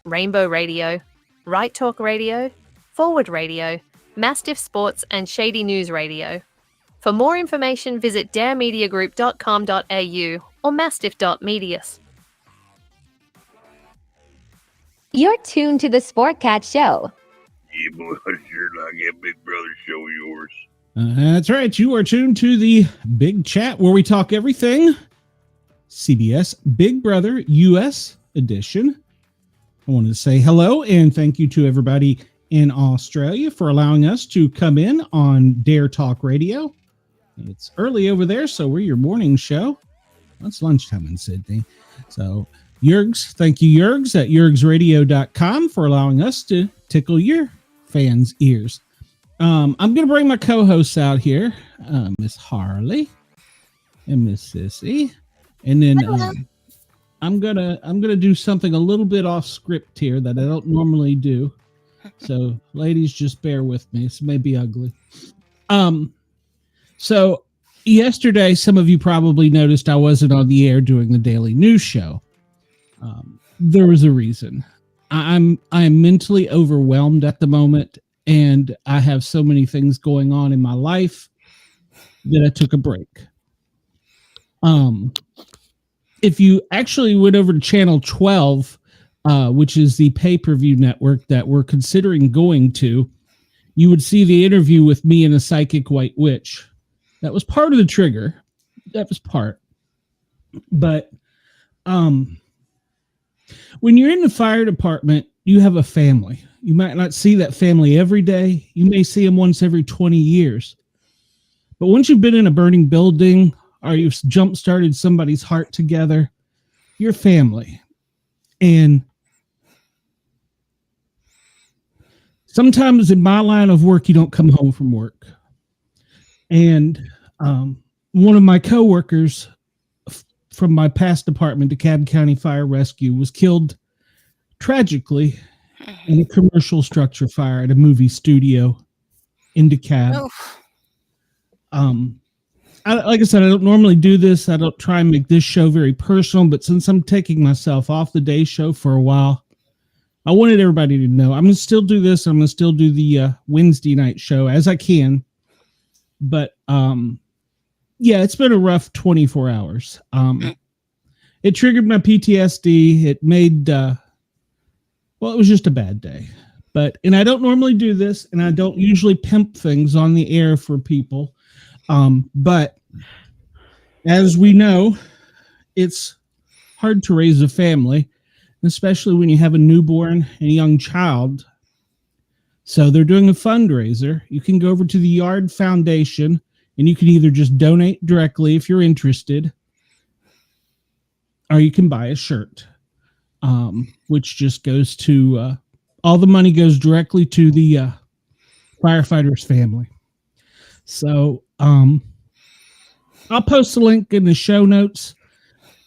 Rainbow Radio, Right Talk Radio, Forward Radio, Mastiff Sports and Shady News Radio. For more information, visit daremediagroup.com.au or mastiff.medias. You're tuned to the Sportcat Show. Yeah, boy, I sure like that Big Brother show of yours. That's right. You are tuned to the Big Chat, where we talk everything CBS Big Brother US edition. I wanted to say hello and thank you to everybody in Australia for allowing us to come in on Dare Talk Radio. It's early over there, so we're your morning show. It's lunchtime in Sydney. So, Jurgs, thank you, Jurgs, at jurgsradio.com for allowing us to tickle your fans' ears. I'm going to bring my co-hosts out here, Miss Harley and Miss Sissy. And then I'm gonna do something a little bit off script here that I don't normally do. So, ladies, just bear with me. This may be ugly. So yesterday, some of you probably noticed I wasn't on the air doing the daily news show. There was a reason. I'm mentally overwhelmed at the moment, and I have so many things going on in my life that I took a break. If you actually went over to channel 12, which is the pay-per-view network that we're considering going to, you would see the interview with me and a psychic white witch. That was part of the trigger. That was part. But when you're in the fire department, you have a family. You might not see that family every day. You may see them once every 20 years. But once you've been in a burning building, or you've jump-started somebody's heart together, you're family. And sometimes in my line of work, you don't come home from work. And one of my coworkers from my past department, DeKalb County Fire Rescue, was killed tragically in a commercial structure fire at a movie studio in DeKalb. Like I said, I don't normally do this. I don't try and make this show very personal, but since I'm taking myself off the day show for a while, I wanted everybody to know I'm going to still do this. I'm going to still do the Wednesday night show as I can. But yeah, it's been a rough 24 hours. It triggered my PTSD. It made, well, it was just a bad day. And I don't normally do this, and I don't usually pimp things on the air for people. But as we know, it's hard to raise a family, especially when you have a newborn and a young child. So they're doing a fundraiser. You can go over to the Yard Foundation, and you can either just donate directly if you're interested, or you can buy a shirt, which just goes to all the money goes directly to the firefighter's family. So I'll post a link in the show notes.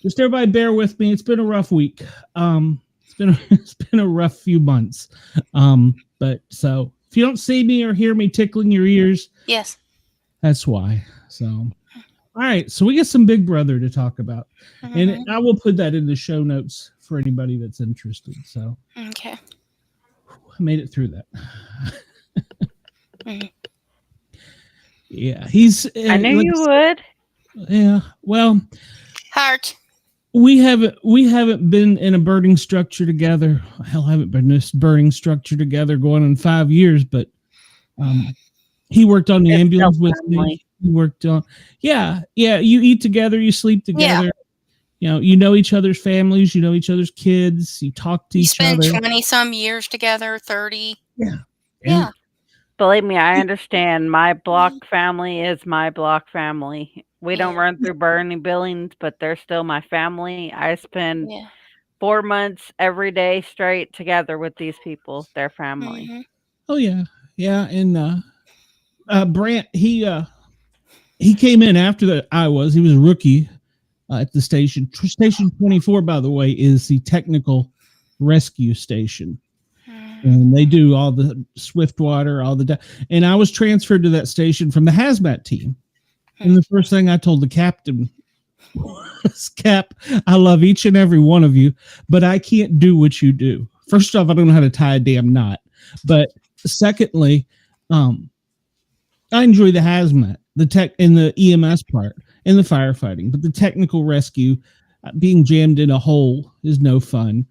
Just everybody bear with me. It's been a rough week. It's been a rough few months. But so if you don't see me or hear me tickling your ears, Yes. that's why. So, all right. So we got some Big Brother to talk about, and I will put that in the show notes for anybody that's interested. So, Okay. I made it through that. Yeah, he's. I knew you would. Yeah. Well, Heart. we haven't been in a burning structure together. Hell, I haven't been in this burning structure together going on 5 years. But he worked on the It's ambulance still with family. me. He worked on. Yeah. You eat together. You sleep together. Yeah. You know each other's families. You know each other's kids. You talk to You each spend other. 20 some years together, 30. Yeah. Yeah. Believe me, I understand. My block family is my block family. We don't Yeah. run through burning buildings, but they're still my family. I spend Yeah. 4 months every day straight together with these people, their family. Mm-hmm. Oh yeah. And Brant, he came in after that. He was a rookie at the station. Station 24, by the way, is the technical rescue station. And they do all the swift water, and I was transferred to that station from the hazmat team. And the first thing I told the captain was, Cap, I love each and every one of you, but I can't do what you do. First off, I don't know how to tie a damn knot. But secondly, I enjoy the hazmat, the tech and the EMS part and the firefighting, but the technical rescue, being jammed in a hole is no fun.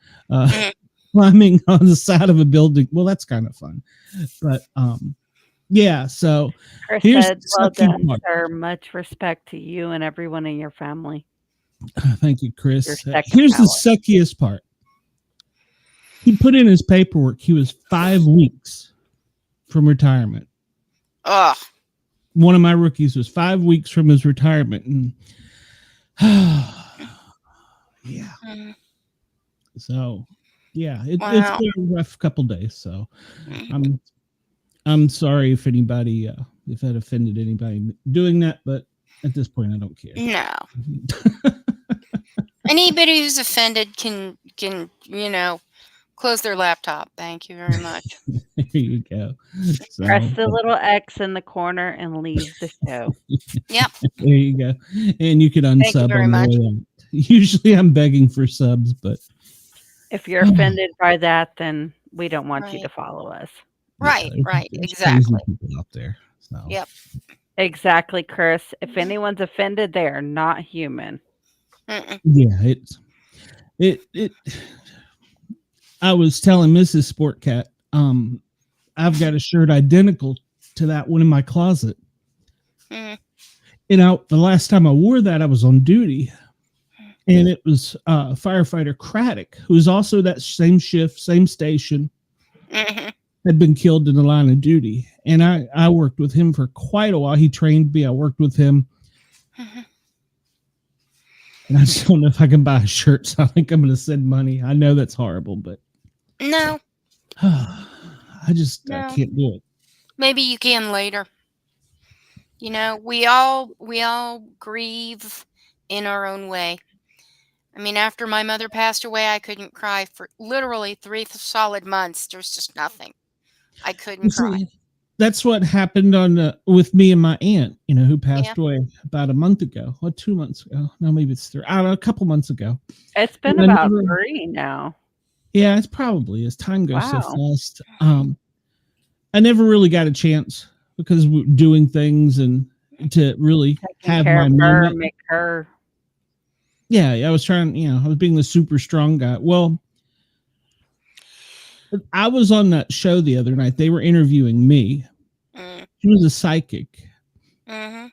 Climbing on the side of a building, well, that's kind of fun. But yeah, so Chris here's said, the well sucky done, part. sir. Much respect to you and everyone in your family. Thank you, Chris. Your second Here's the power. suckiest part. He put in his paperwork. He was 5 weeks from retirement. Ugh. One of my rookies was 5 weeks from his retirement. And yeah. So yeah, it's Wow. been a rough couple days. So I'm sorry if anybody if that offended anybody doing that, but at this point I don't care. No. Anybody who's offended can close their laptop. Thank you very much. There you go. So, Press the little X in the corner and leave the show. Yep. there you go. And you can Thank you unsub very on the much. way out. Usually I'm begging for subs, but If you're offended by that, then we don't want you Right. to follow us. Right. yeah, Right. there's Exactly. crazy people out there. So Yep. Exactly, Chris. If anyone's offended, they are not human. Mm-mm. yeah, it I was telling Mrs. Sportcat, I've got a shirt identical to that one in my closet. Mm. And the last time I wore that, I was on duty. And it was firefighter Craddock, who was also that same shift, same station, Mhm. had been killed in the line of duty. And I worked with him for quite a while. He trained me. I worked with him. Mhm. And I just don't know if I can buy a shirt, so I think I'm going to send money. I know that's horrible, but No. I No. can't do it. Maybe you can later. We all grieve in our own way. I mean, after my mother passed away, I couldn't cry for literally 3 solid months. There was just nothing. I couldn't cry. See, that's what happened with me and my aunt, who passed away about a month ago. Or 2 months ago. No, maybe it's 3. I don't know, a couple months ago. It's been And I about never- 3 now. Yeah, it's probably as time goes so Wow. fast. I never really got a chance because we're doing things and to really Taking have care my of her, moment. make her. Yeah, I was trying, I was being the super strong guy. Well, I was on that show the other night. They were interviewing me. Mm. She was a psychic, Mhm.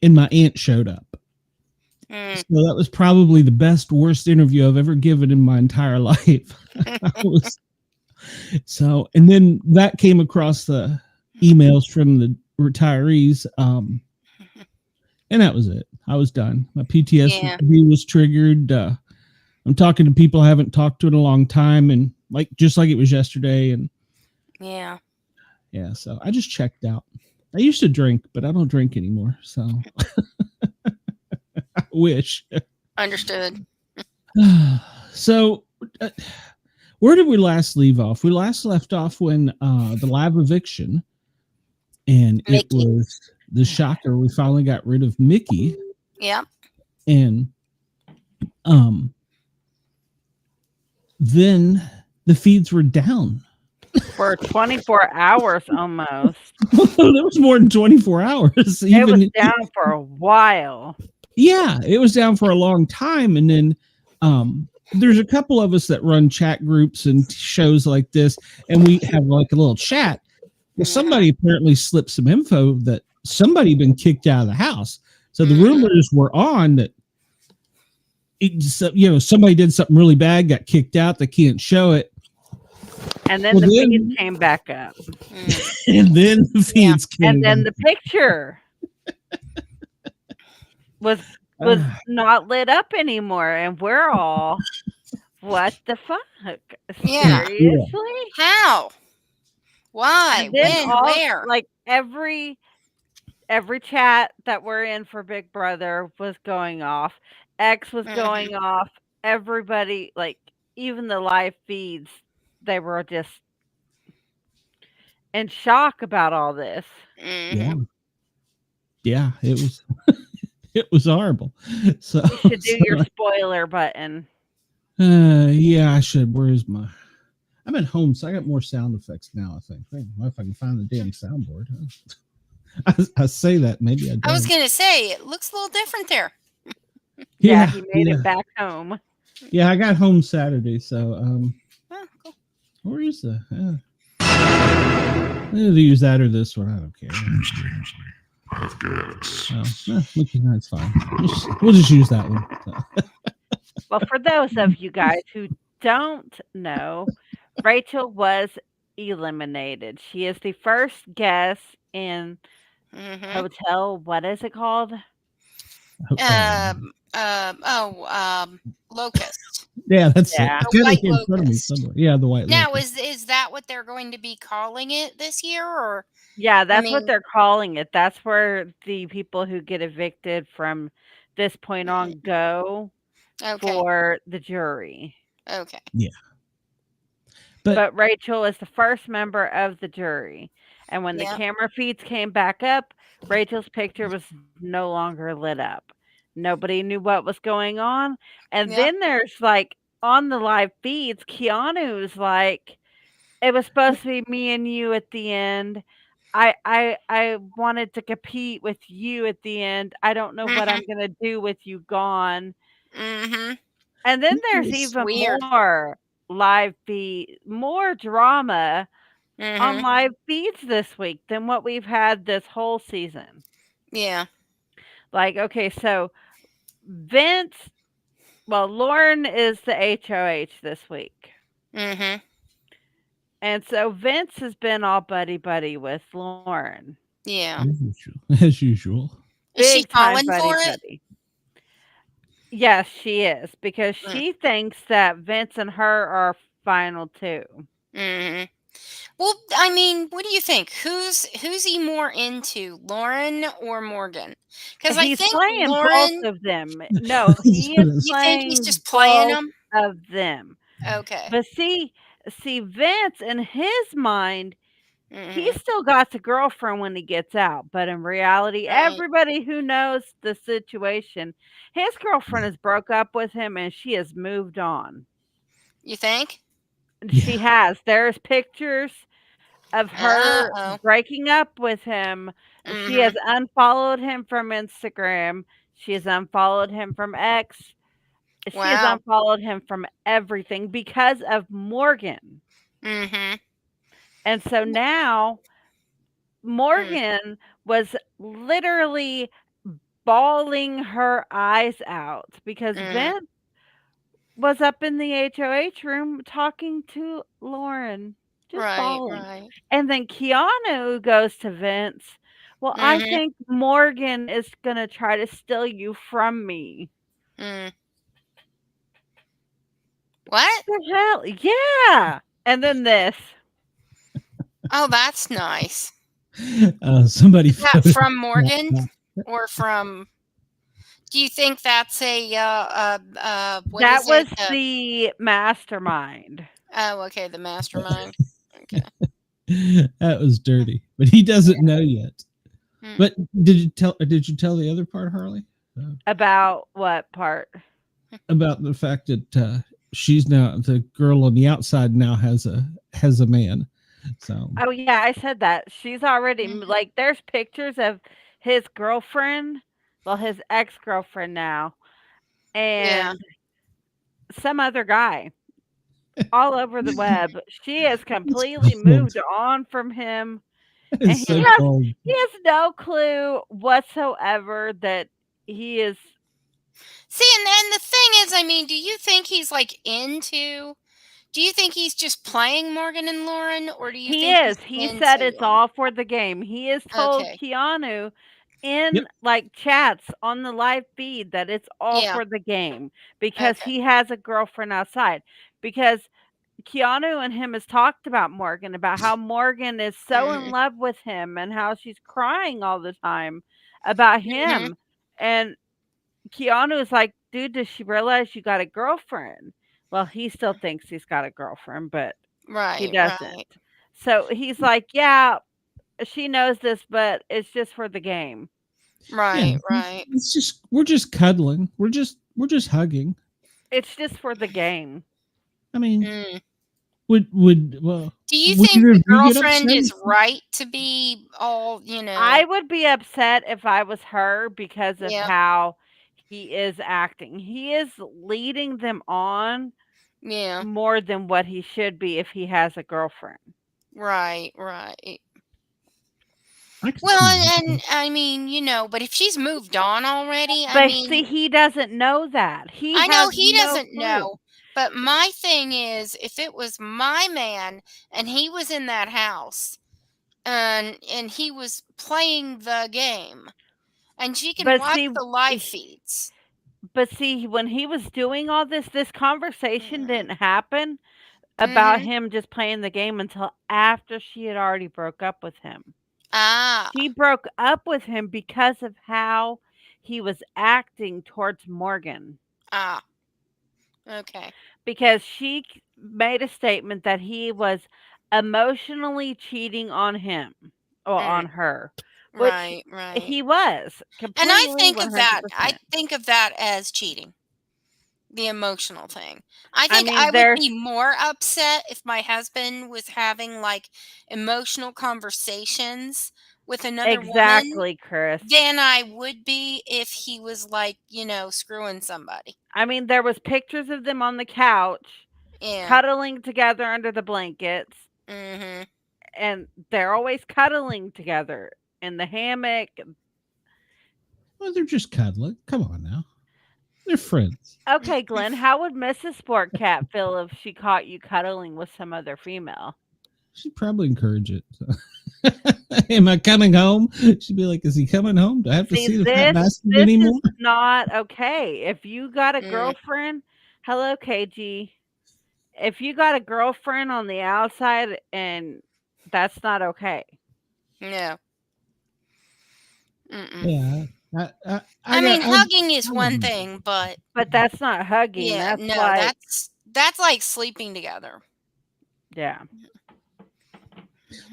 and my aunt showed up. Mm. So that was probably the best, worst interview I've ever given in my entire life. And then that came across the emails from the retirees. And that was it. I was done. My PTSD was triggered. I'm talking to people I haven't talked to in a long time, and just like it was yesterday. And Yeah. yeah, so I just checked out. I used to drink, but I don't drink anymore. So I wish. Understood. So where did we last leave off? We last left off when the live eviction, and it Mickey. was the shocker. We finally got rid of Mickey, Yeah. and then the feeds were down for 24 hours almost. That was more than 24 hours. It was down for a while. Yeah, it was down for a long time. And then there's a couple of us that run chat groups and shows like this, and we have like a little chat. Well, somebody apparently slipped some info that somebody had been kicked out of the house. So the rumors were on that somebody did something really bad, got kicked out, they can't show it. And then the feeds came back up. And then the feeds came And then back. the picture was not lit up anymore. And we're all, what the fuck? Yeah. Seriously? How? Why? When? Where? Like every chat that we're in for Big Brother was going off. X was going off. Everybody, like even the live feeds, they were just in shock about all this. Yeah, it was it was horrible. So you should do your spoiler button. Yeah, I should. Where's my? I'm at home, so I got more sound effects now. I think. If I can find the damn soundboard. I say that, maybe I don't. I was gonna say it looks a little different there. Yeah, he made it back home. Yeah, I got home Saturday, so Cool. where is the? I need to use that or this one. I don't care. I've got. That's fine. We'll just use that one. So. Well, for those of you guys who don't know, Rachel was eliminated. She is the first guest in hotel. What is it called? Locust. Yeah, that's it. The White Locust. Yeah, the White now, Locust. is that what they're going to be calling it this year, or? Yeah, that's what they're calling it. That's where the people who get evicted from this point on go for the jury. Okay. Yeah. But Rachel is the first member of the jury. And when the camera feeds came back up, Rachel's picture was no longer lit up. Nobody knew what was going on. And then there's like on the live feeds, Keanu's like, it was supposed to be me and you at the end. I wanted to compete with you at the end. I don't know what I'm gonna do with you gone. And then there's even more live feed, more drama on live feeds this week than what we've had this whole season. Yeah. Like, okay, so Vince, well, Lauren is the HOH this week. And so Vince has been all buddy with Lauren. Yeah. As usual. Is she falling for it? Yes, she is, because she thinks that Vince and her are final too. Well, I mean, what do you think? Who's he more into, Lauren or Morgan? Because I think playing Lauren, both of them. No, he is playing. You think he's just playing them? Of them. Okay. But see, Vince in his mind, he's still got a girlfriend when he gets out. But in reality, everybody who knows the situation, his girlfriend has broke up with him and she has moved on. You think? She has. There's pictures of her breaking up with him. She has unfollowed him from Instagram. She has unfollowed him from X. She has unfollowed him from everything because of Morgan. And so now Morgan was literally bawling her eyes out because Vince was up in the HOH room talking to Lauren. Just bawling. Right. And then Keanu goes to Vince. Well, I think Morgan is going to try to steal you from me. What? The hell? Yeah. And then this. Oh, that's nice. Somebody Is that photoshopped from Morgan that. or from? Do you think that's a what That is was it? the Mastermind. Oh, okay, the Mastermind. Okay. That was dirty, but he doesn't know yet. Mm. But did you tell the other part, Harley? About what part? About the fact that she's now the girl on the outside now has a man. So Oh yeah, I said that. She's already Mhm. like there's pictures of his girlfriend, well his ex-girlfriend now, Yeah. and some other guy all over the web. She has it's completely cold. moved on from him, and It's so cold. he has no clue whatsoever that he is. See, and the thing is, I mean, do you think he's like into? Do you think he's just playing Morgan and Lauren, or do you He think he's is. He into said it's them? all for the game. He has told Okay. Keanu Yep. in like chats on the live feed that it's all Yeah. for the game because Okay. he has a girlfriend outside. Because Keanu and him has talked about Morgan, about how Morgan is so in Mhm. love with him and how she's crying all the time about Mhm. him. And Keanu is like, dude, does she realize you got a girlfriend? Well, he still thinks he's got a girlfriend, but he Right. doesn't. Right. So he's like, yeah, she knows this, but it's just for the game. Yeah, Right. Right. it's just we're just cuddling. We're just hugging. It's just for the game. I mean, Mm. would well Do you would think either the of you get girlfriend upset? is right to be all, I would be upset if I was her because of Yep. how he is acting. He is leading them on Yeah. more than what he should be if he has a girlfriend. Right. Right. I can Well, see that. and I mean, but if she's moved on already, I But see, mean, he doesn't know that. He I know has he no doesn't clue. know. But my thing is, if it was my man and he was in that house and he was playing the game and she can But watch see, the live feeds. when he was doing all this conversation didn't happen about Mm-hmm. him just playing the game until after she had already broke up with him. Ah, She broke up with him because of how he was acting towards Morgan. ah, okay. Because made a statement that he was emotionally cheating on him or Mm, on her, which right, right. he was And I completely think of that. I 100%. think of that as cheating. The emotional thing. I I think mean, I would there's be more upset if my husband was having like emotional conversations with another woman exactly, Chris. than I would be if he was like, screwing somebody. I mean, there was pictures of them on the couch Yeah. cuddling together under the blankets, Mhm. and they're always cuddling together in the hammock. Well, they're just cuddling. Come on now, they're friends. Okay, Glenn, how would Mrs. Sport Cat feel if she caught you cuddling with some other female? She'd probably encourage it. So. Am I coming home? She'd be like, "Is he coming home? Do I have to See, see the fat bastard this is anymore?" not okay. If you got a Mm, girlfriend, hello, KG. If you got a girlfriend on the outside, and that's not okay. no. Mm-mm. Yeah, I mean, I hugging is one thing, but But that's not hugging. yeah, That's no, like, that's like sleeping together. yeah.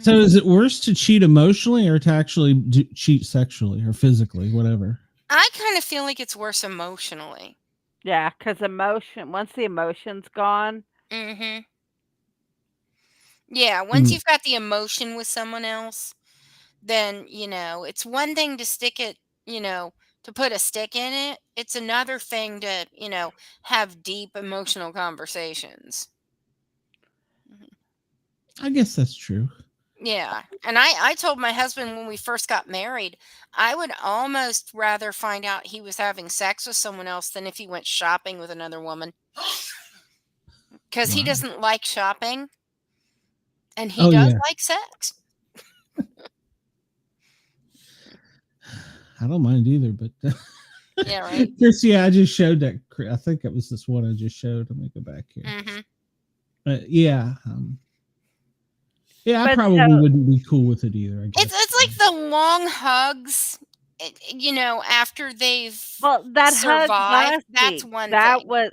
So is it worse to cheat emotionally or to actually cheat sexually or physically, whatever? I kind of feel like it's worse emotionally. Yeah, because once the emotion's gone, Mhm. Yeah, once Mm, you've got the emotion with someone else, then, it's one thing to stick it, to put a stick in it. It's another thing to, have deep emotional conversations. Mhm. I guess that's true. Yeah. And I told my husband when we first got married, I would almost rather find out he was having sex with someone else than if he went shopping with another woman. Because he Wow. doesn't like shopping and he Oh does yeah, like sex. I don't mind either, but Yeah, right. Chris, yeah, I just showed that. I think it was this one I just showed. Let me go back here. Yeah. Yeah, I But probably so wouldn't be cool with it either, I guess. It's like the long hugs, after they've well, that hug survived. last That's week, one that thing. was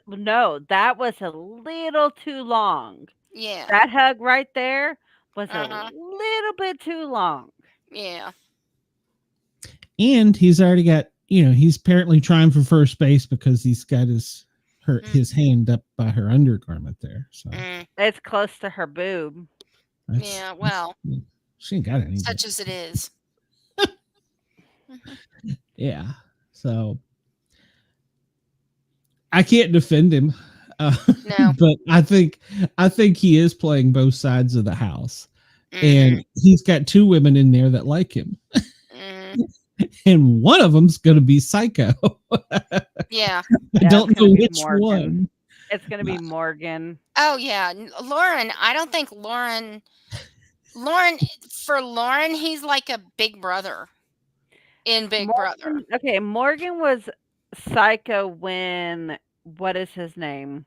a little too long. Yeah. That hug right there was a Uh-huh. little bit too long. Yeah. And he's already got, he's apparently trying for first base because he's got his hand up by her undergarment there. So It's close to her boob. Yeah, well, she ain't got any. such as it is. Yeah. So I can't defend him. No. But I think he is playing both sides of the house. And he's got two women in there that like him. And one of them's going to be Psycho. Yeah. I don't know which one. It's going to be Morgan. Oh, yeah. Lauren, I don't think Lauren, he's like a big brother in Big Brother. Okay, Morgan was Psycho when, what is his name?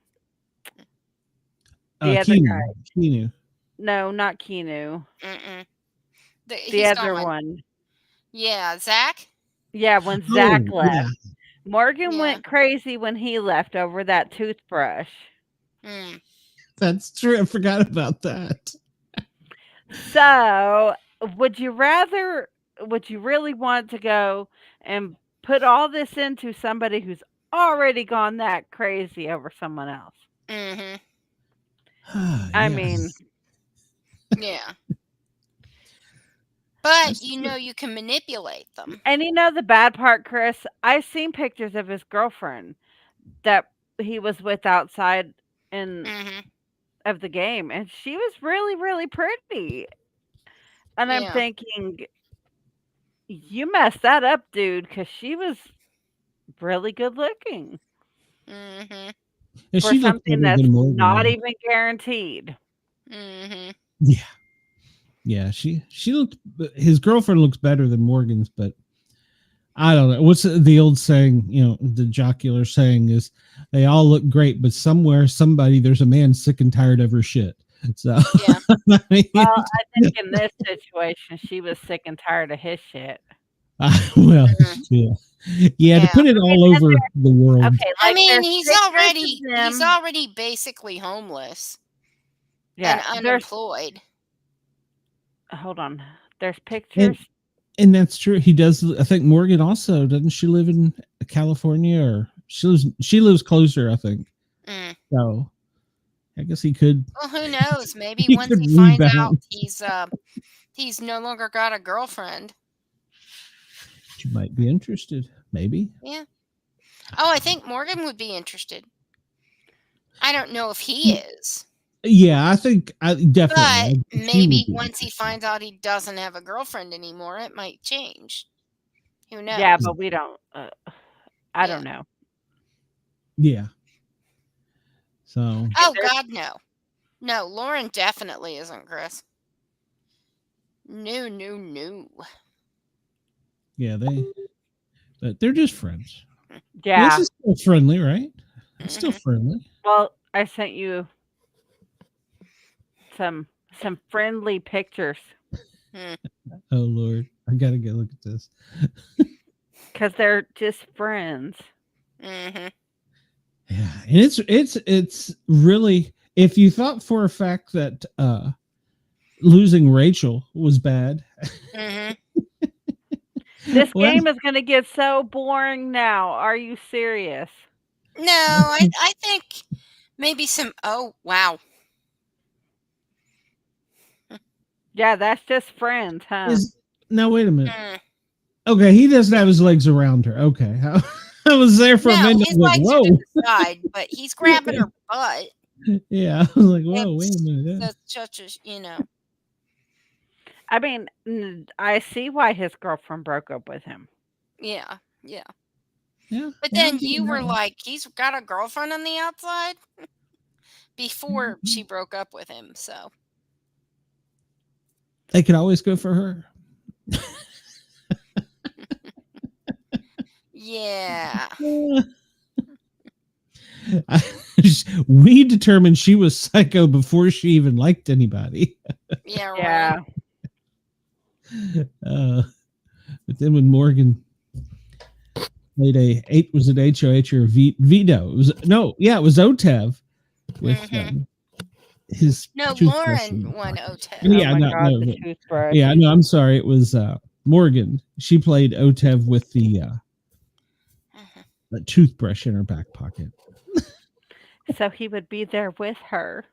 The other guy. Keanu. No, not Keanu. The other one. Yeah, Zach? Yeah, when Zach left. Yeah. Morgan went crazy when he left over that toothbrush. That's true. I forgot about that. So, would you really want to go and put all this into somebody who's already gone that crazy over someone else? I mean, yeah. But you can manipulate them. And the bad part, Chris, I've seen pictures of his girlfriend that he was with outside of the game, and she was really, really pretty. And I'm thinking, you messed that up, dude, because she was really good looking. For something that's not even guaranteed. Yeah. Yeah, she looked. His girlfriend looks better than Morgan's, but I don't know. What's the old saying? The jocular saying is, "They all look great, but somewhere, there's a man sick and tired of her shit." So, yeah. Well, I think in this situation, she was sick and tired of his shit. Well, yeah. To put it all over the world. Okay, I mean, he's already basically homeless. Yeah, and unemployed. Hold on. There's pictures. And that's true. He does. I think Morgan also, doesn't she live in California, or she lives closer, I think. So I guess he could. Well, who knows? Maybe once he finds out he's no longer got a girlfriend. She might be interested. Maybe. Yeah. Oh, I think Morgan would be interested. I don't know if he is. Yeah, I think definitely. But maybe once he finds out he doesn't have a girlfriend anymore, it might change. Who knows? Yeah, but we don't. I don't know. Yeah. So. Oh God, no. No, Lauren definitely isn't, Chris. No. Yeah, but they're just friends. Yeah. This is still friendly, right? It's still friendly. Well, I sent you some friendly pictures. Oh Lord, I gotta go look at this. Because they're just friends. Yeah, and it's really, if you thought for a fact that losing Rachel was bad. This game is going to get so boring now. Are you serious? No, I think maybe some. Oh, wow. Yeah, that's just friends, huh? Now, wait a minute. Okay, he doesn't have his legs around her. Okay. I was there for a minute. His legs are to the side, but he's grabbing her butt. Yeah, I was like, whoa, wait a minute. That's such a, I mean, I see why his girlfriend broke up with him. Yeah. But then you were like, he's got a girlfriend on the outside before she broke up with him, so. They could always go for her. Yeah. We determined she was psycho before she even liked anybody. Yeah, Yeah. right. But then when Morgan played was it HOH or Vito? It was Otev with his No, toothbrush. Lauren won OTEV. Yeah, oh my no, God, no, the toothbrush. yeah, no, I'm sorry. It was Morgan. She played Otev with the toothbrush in her back pocket. So he would be there with her.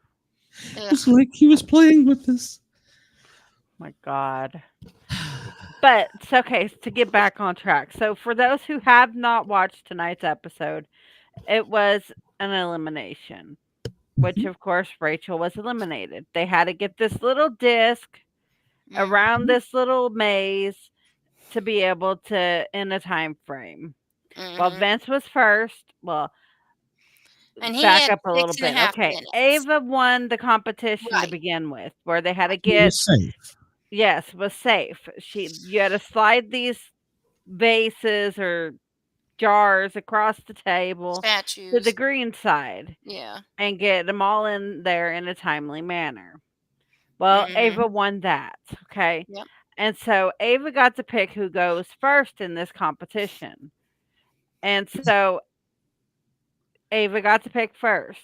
It's like he was playing with this. My God. But it's okay to get back on track. So for those who have not watched tonight's episode, it was an elimination, which of course Rachel was eliminated. They had to get this little disc around this little maze to be able to in a time frame. Well, Vince was first. Well, and he back had up a little 6.5 bit. Okay, minutes. Ava won the competition to Right. begin with, where they had to It get was safe. yes, was safe. You had to slide these vases or jars across the table Statues to the green side. Yeah. And get them all in there in a timely manner. Well, Ava won that. Okay. Yep. And so Ava got to pick who goes first in this competition. And so Ava got to pick first.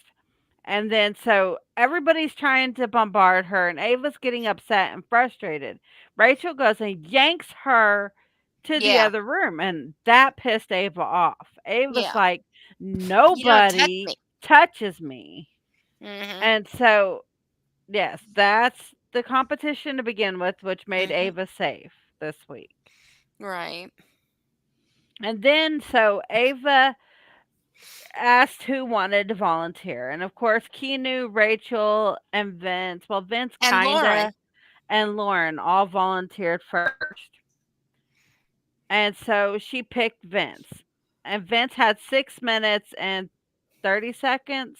And then so everybody's trying to bombard her, and Ava's getting upset and frustrated. Rachel goes and yanks her to the other room, and that pissed Ava off. Ava's like, nobody touches me. And so, yes, that's the competition to begin with, which made Ava safe this week. Right. And then, so Ava asked who wanted to volunteer. And of course, Keanu, Rachel, and Vince. Well, Vince kinda and Lauren all volunteered first. And so she picked Vince. And Vince had 6 minutes and 30 seconds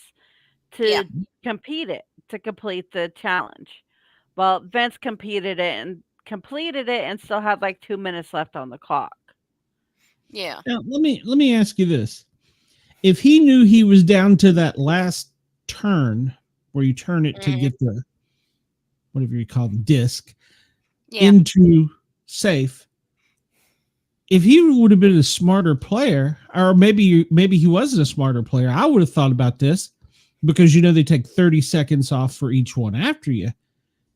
to complete the challenge. Well, Vince completed it and still had like 2 minutes left on the clock. Yeah. Now, let me ask you this. If he knew he was down to that last turn where you turn it to get the whatever you call the disc into safe, if he would have been a smarter player, or maybe he wasn't a smarter player, I would have thought about this, because they take 30 seconds off for each one after you.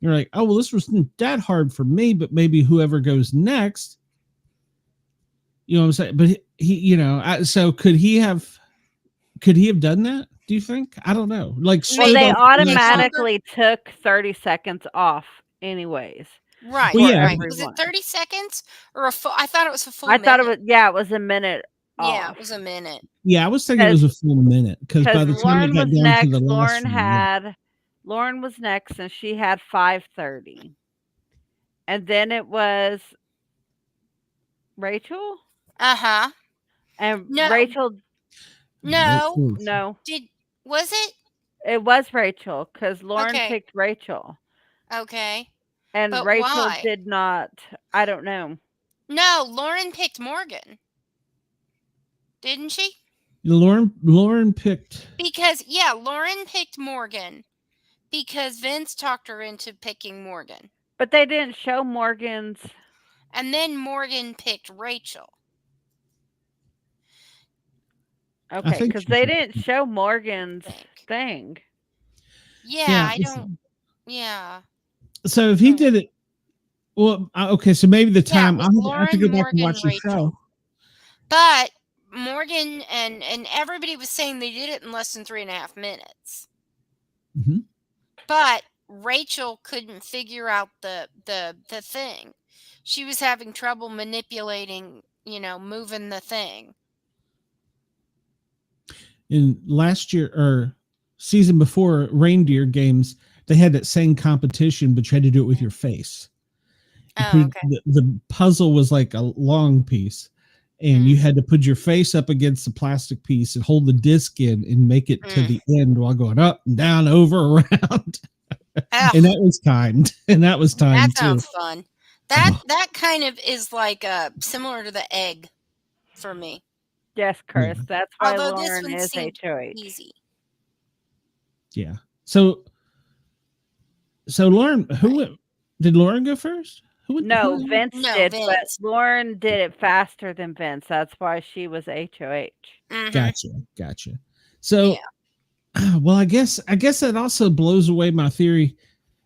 You're like, oh well, this wasn't that hard for me, but maybe whoever goes next, you know what I'm saying? But he so could he have done that? Do you think? I don't know. Like, well, they automatically took 30 seconds off anyways. Right. Well, yeah. Right. Was it 30 seconds or a full? I thought it was a full minute. I thought it was a minute off. Yeah, it was a minute. Yeah, I was thinking it was a full minute, because by the time it got down to the last Lauren was next, and she had 5:30. And then it was Rachel? Uh-huh. And No. Rachel No. Was it? It was Rachel, because Lauren picked Rachel. Okay. And but Rachel why? did not. I don't know. No, Lauren picked Morgan. Didn't she? Lauren picked. Because Lauren picked Morgan because Vince talked her into picking Morgan. But they didn't show Morgan's. And then Morgan picked Rachel. Okay, because they didn't show Morgan's thing. Yeah, I don't. Yeah. So if he did it, well, okay. So maybe the time I have to go back and watch the show. But Morgan and everybody was saying they did it in less than 3.5 minutes. But Rachel couldn't figure out the thing. She was having trouble manipulating, moving the thing. In last year or season before Reindeer Games, they had that same competition, but you had to do it with your face. The puzzle was like a long piece, and you had to put your face up against the plastic piece and hold the disc in and make it to the end while going up and down, over, around. And that was time. That sounds fun. That kind of is like similar to the egg for me. Yes, Chris. Yeah. That's why Although this Lauren one is seemed HOH. easy. Yeah. So Lauren, did Lauren go first? No, Who- Vince No, did, Vince. but Lauren did it faster than Vince. That's why she was HOH. Mhm. Gotcha. So, well, I guess that also blows away my theory.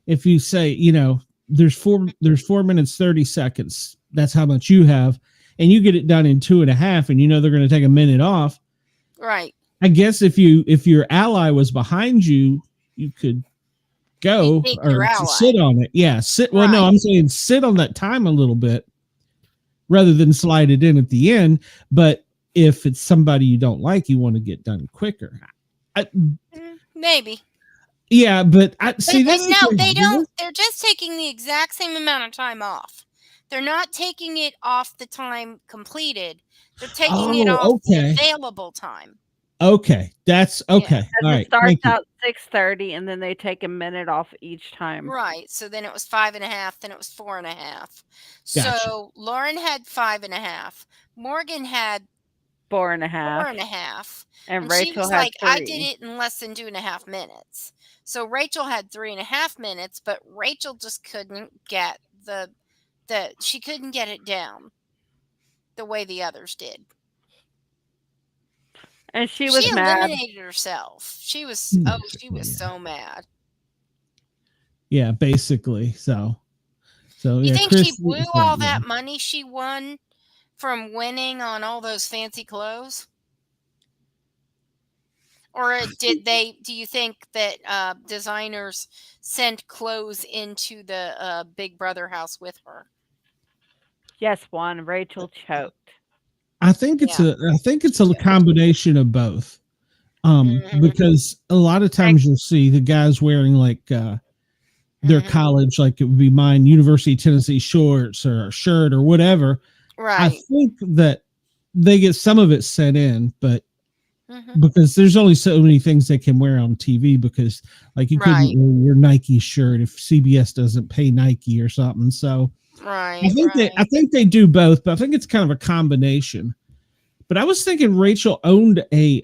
If you say, there's 4 minutes 30 seconds, that's how much you have, and you get it done in 2.5, and they're going to take a minute off. Right. I guess if your ally was behind you, you could go take or your ally. sit on it. Yeah, sit. Well, no, Right. I'm saying sit on that time a little bit rather than slide it in at the end. But if it's somebody you don't like, you want to get done quicker. Maybe. Yeah, but I see that's no, they don't. They're just taking the exact same amount of time off. They're not taking it off the time completed. They're taking it off the available time. Okay, that's okay. Yeah. All right, it starts out 6:30, and then they take a minute off each time. Right. So then it was 5.5. Then it was 4.5. Gotcha. So Lauren had 5.5. Morgan had 4.5. 4.5. And she Rachel was had like, 3. I did it in less than 2.5 minutes. So Rachel had 3.5 minutes, but Rachel just couldn't get she couldn't get it down the way the others did. And she was mad. She eliminated herself. She was so mad. Yeah, basically. So You think Chris, she blew all that money she won from winning on all those fancy clothes? Or do you think that designers sent clothes into the Big Brother house with her? Yes, Juan. Rachel choked. I think it's a combination of both. Because a lot of times you'll see the guys wearing like their college, like it would be mine, University of Tennessee shorts or a shirt or whatever. Right. I think that they get some of it sent in, but because there's only so many things they can wear on TV, because like you couldn't wear your Nike shirt if CBS doesn't pay Nike or something. So I think they do both, but I think it's kind of a combination. But I was thinking Rachel owned a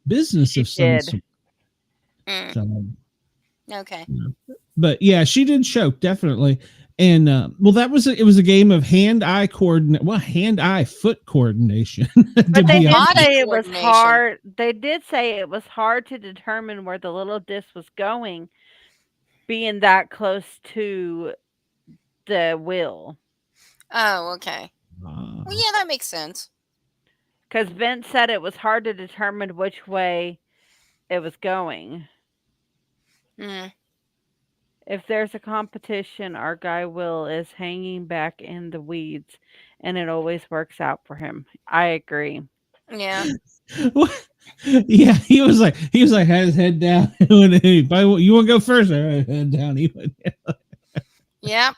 business of some sort. So, okay. But yeah, she did choke, definitely. And well, it was a game of hand-eye foot coordination. But they did say it was hard. They did say it was hard to determine where the little disc was going, being that close to the wheel. Oh, okay. Well, yeah, that makes sense. Because Vince said it was hard to determine which way it was going. If there's a competition, our guy Will is hanging back in the weeds, and it always works out for him. I agree. Yeah. Yeah, he was like had his head down. You want to go first? Head down. He went down. Yep.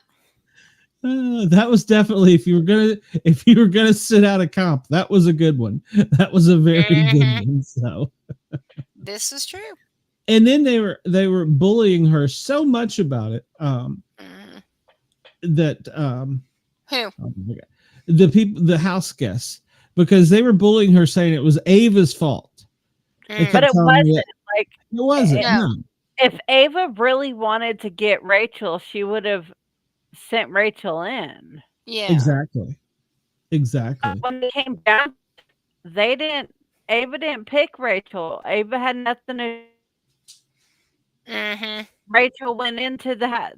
That was definitely if you were gonna sit out a comp, that was a good one. That was a very good one. So this is true. And then they were bullying her so much about it that who? Oh my God, the house guests, because they were bullying her, saying it was Ava's fault. But it wasn't. Like it wasn't. No. If Ava really wanted to get Rachel, she would have sent Rachel in. Yeah. Exactly. When they came down, Ava didn't pick Rachel. Ava had nothing to Rachel went into that.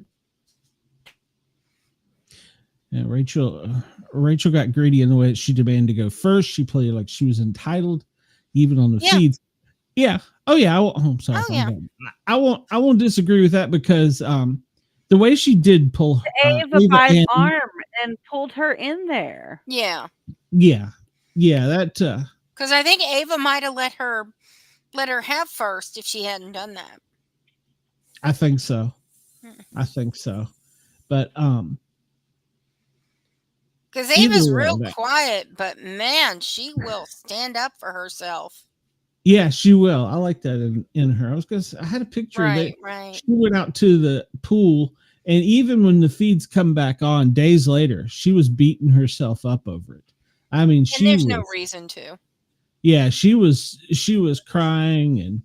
Yeah, Rachel got greedy in the way that she demanded to go first. She played like she was entitled, even on the feeds. Yeah. Oh yeah. I'm sorry. Oh, yeah. I won't disagree with that, because the way she did pull Ava by the arm and pulled her in there. Yeah. Yeah. That because I think Ava might have let her have first if she hadn't done that. I think so. But because Ava's real quiet, but man, she will stand up for herself. Yeah, she will. I like that in her. I had a picture of it. Right. She went out to the pool, and even when the feeds come back on days later, she was beating herself up over it. I mean, And there's no reason to. Yeah, she was crying, and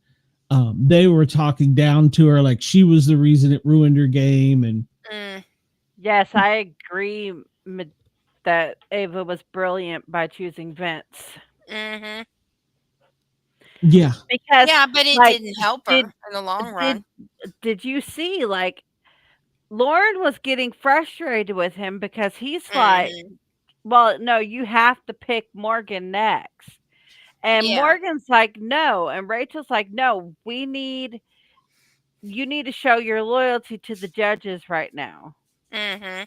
they were talking down to her like she was the reason it ruined her game. And yes, I agree that Ava was brilliant by choosing Vince. Mm-hmm. Yeah, because but it didn't help her in the long run. Did you see, like, Lauren was getting frustrated with him because he's like, well, no, you have to pick Morgan next. And Morgan's like, no. And Rachel's like, no, you need to show your loyalty to the judges right now. Mm-hmm.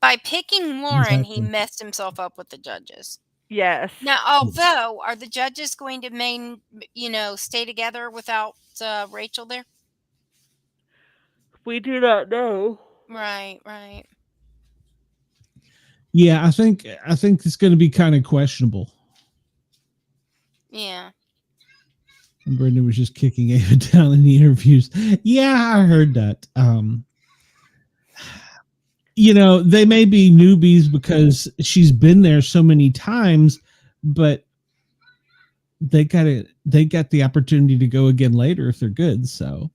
By picking Lauren, he messed himself up with the judges. Yes. Now, although, are the judges going to stay together without Rachel there? We do not know. Right. Yeah, I think it's going to be kind of questionable. Yeah. And Brendan was just kicking Ava down in the interviews. Yeah, I heard that. They may be newbies because she's been there so many times, but they got the opportunity to go again later if they're good. So,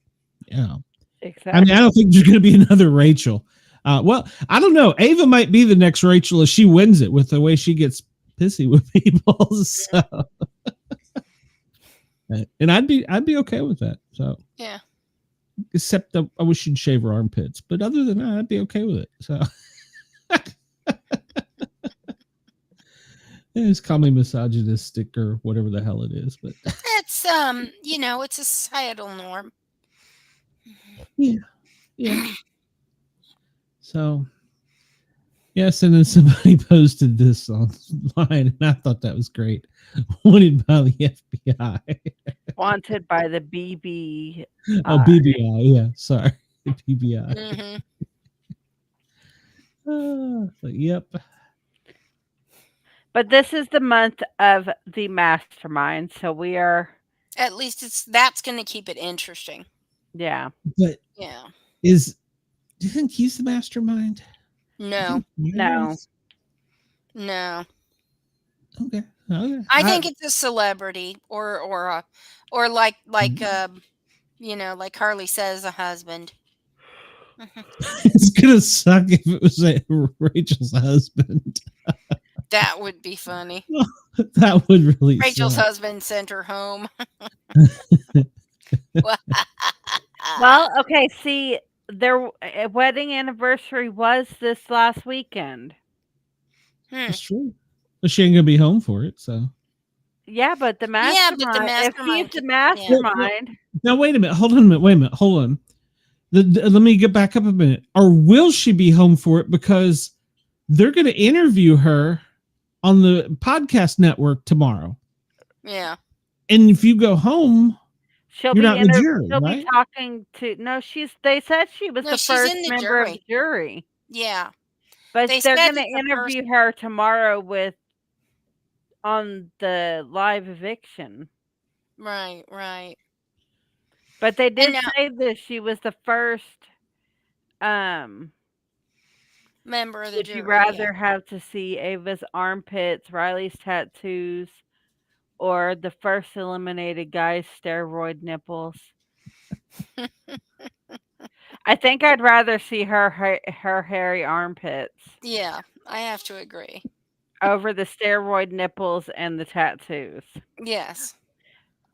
yeah. Exactly. I mean, I don't think there's going to be another Rachel. Well, I don't know. Ava might be the next Rachel if she wins it with the way she gets pissy with people. So, and I'd be okay with that. So, yeah. Except I wish she'd shave her armpits, but other than that, I'd be okay with it. So, it's call me misogynistic or whatever the hell it is, but it's it's a societal norm. Yeah. So, yes, and then somebody posted this online, and I thought that was great. Wanted by the FBI. Wanted by the BB. Oh, BBI. Yeah, sorry, the BBI. Yep. But this is the month of the Mastermind, so we are. At least that's going to keep it interesting. Yeah. But yeah. Do you think he's the mastermind? No. Okay. I think it's a celebrity or like like Carly says, a husband. It's gonna suck if it was Rachel's husband. That would be funny. That would really Rachel's suck. husband sent her home. Well, okay, see, their wedding anniversary was this last weekend. That's true. But she ain't gonna be home for it, so. Yeah, but the mastermind. If he's the mastermind. Now wait a minute. Hold on. Let me get back up a minute. Or will she be home for it because they're going to interview her on the podcast network tomorrow? Yeah. And if you go home, She'll be talking to. No, they said she was the first member of the jury. Yeah. But they're going to interview her tomorrow on the live eviction. Right. But they did say that she was the first member of the jury. Would you rather have to see Ava's armpits, Riley's tattoos, or the first eliminated guy's steroid nipples? I think I'd rather see her hairy armpits. Yeah, I have to agree. Over the steroid nipples and the tattoos. Yes.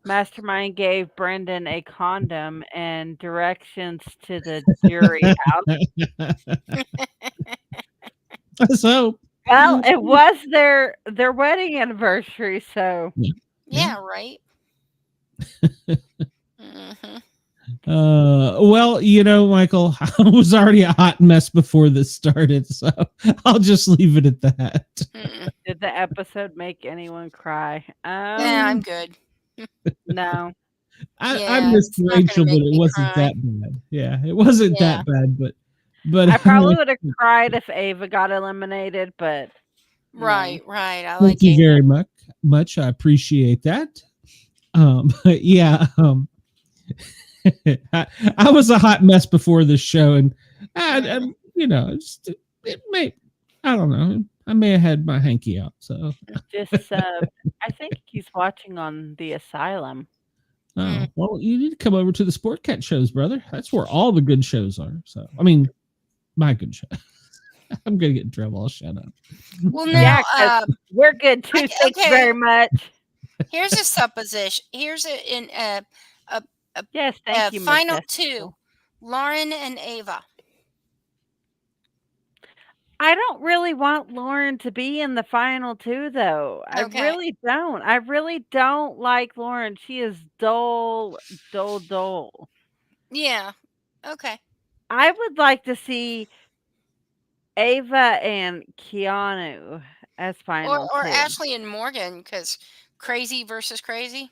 Mastermind gave Brendan a condom and directions to the jury house. So, well, it was their wedding anniversary, so yeah, right. Mm-hmm. Well, Michael, I was already a hot mess before this started, so I'll just leave it at that. Did the episode make anyone cry? Yeah, I'm good. No. I missed Rachel, but it wasn't that bad. Yeah, it wasn't that bad, but I probably would have cried if Ava got eliminated, but right. I like thank you very much. I appreciate that. But yeah, I was a hot mess before this show, and it may, I don't know. I may have had my hanky out. So Just, I think he's watching on the asylum. oh, well, you need to come over to the Sport Cat shows, brother. That's where all the good shows are. So, I mean, my good show. I'm going to get in trouble. I'll shut up. Well, now, we're good too. Thank you very much. Here's a supposition. Here's a yes, thank you, final two, Lauren and Ava. I don't really want Lauren to be in the final two, though. I really don't. I really don't like Lauren. She is dull. Yeah. Okay. I would like to see Ava and Keanu as final or two. Ashley and Morgan, because crazy versus crazy.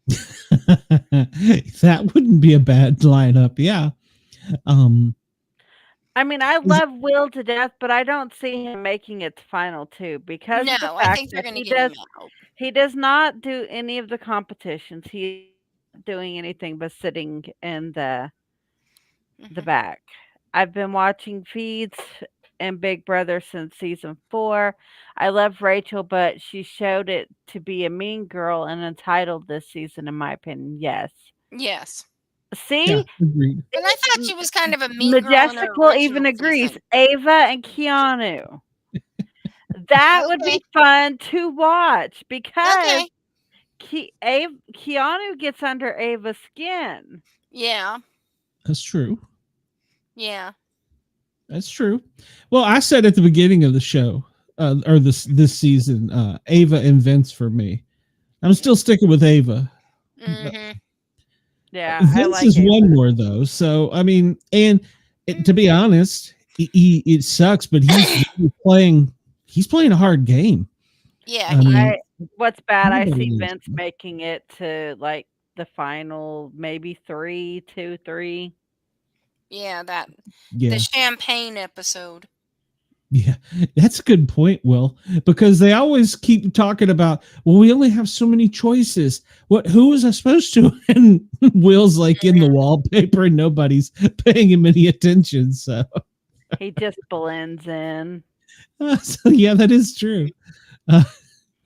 That wouldn't be a bad lineup. Yeah. I mean, I love Will to death, but I don't see him making it to final two because of the fact I think they're going to get him out. He does not do any of the competitions. He's not doing anything but sitting in the back. I've been watching feeds and Big Brother since season 4. I love Rachel, but she showed it to be a mean girl and entitled this season, in my opinion. Yes. Yes. See? Yeah, agreed. And I thought she was kind of a mean Majestical even agrees. Season. Ava and Keanu. That would be fun to watch because Keanu gets under Ava's skin. Yeah. That's true. Yeah. That's true. Well, I said at the beginning of the show, or this season, Ava and Vince for me. I'm still sticking with Ava. Mm-hmm. Yeah, Vince is one more though. So I mean, and to be honest, it sucks, but he's playing a hard game. Yeah. What's bad? I see Vince making it to like the final, maybe 3. Yeah, the champagne episode. Yeah, that's a good point, Will, because they always keep talking about, well, we only have so many choices. Who was I supposed to? And Will's like in the wallpaper and nobody's paying him any attention. So he just blends in. So yeah, that is true.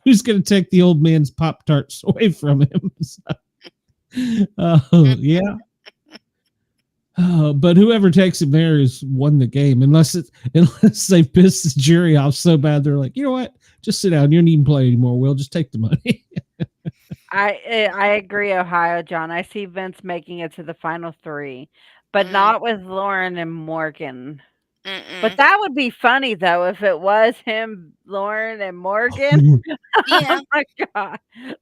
Who's going to take the old man's Pop-Tarts away from him? Yeah. But whoever takes him there has won the game, unless they piss the jury off so bad they're like, you know what, just sit down, you don't even play anymore. We'll just take the money. I agree, Ohio John. I see Vince making it to the final 3, but not with Lauren and Morgan. But that would be funny though if it was him, Lauren, and Morgan. Yeah. Oh my god,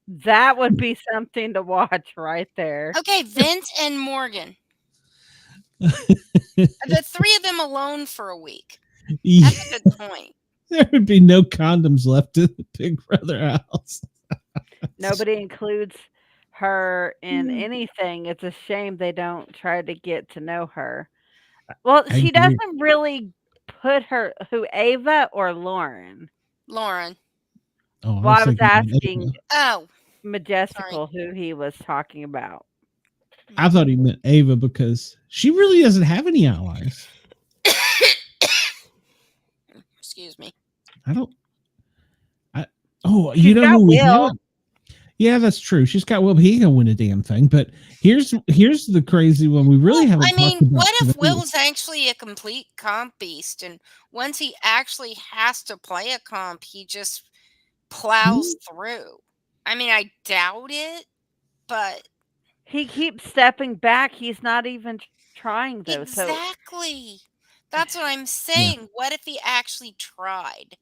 that would be something to watch right there. Okay, Vince and Morgan. The 3 of them alone for a week. That's a good point. There would be no condoms left in the Big Brother house. Nobody includes her in anything. It's a shame they don't try to get to know her. Well, she doesn't really put her Ava or Lauren. Lauren. Oh, well, I was asking Majestical who he was talking about. I thought he meant Ava because she really doesn't have any allies. Excuse me. You know who we have? Yeah, that's true. She's got Will. He ain't gonna win a damn thing. But here's the crazy one. We really haven't. I mean, what if Will's actually a complete comp beast, and once he actually has to play a comp, he just plows through? I mean, I doubt it, but he keeps stepping back. He's not even trying though. Exactly. That's what I'm saying. Yeah. What if he actually tried?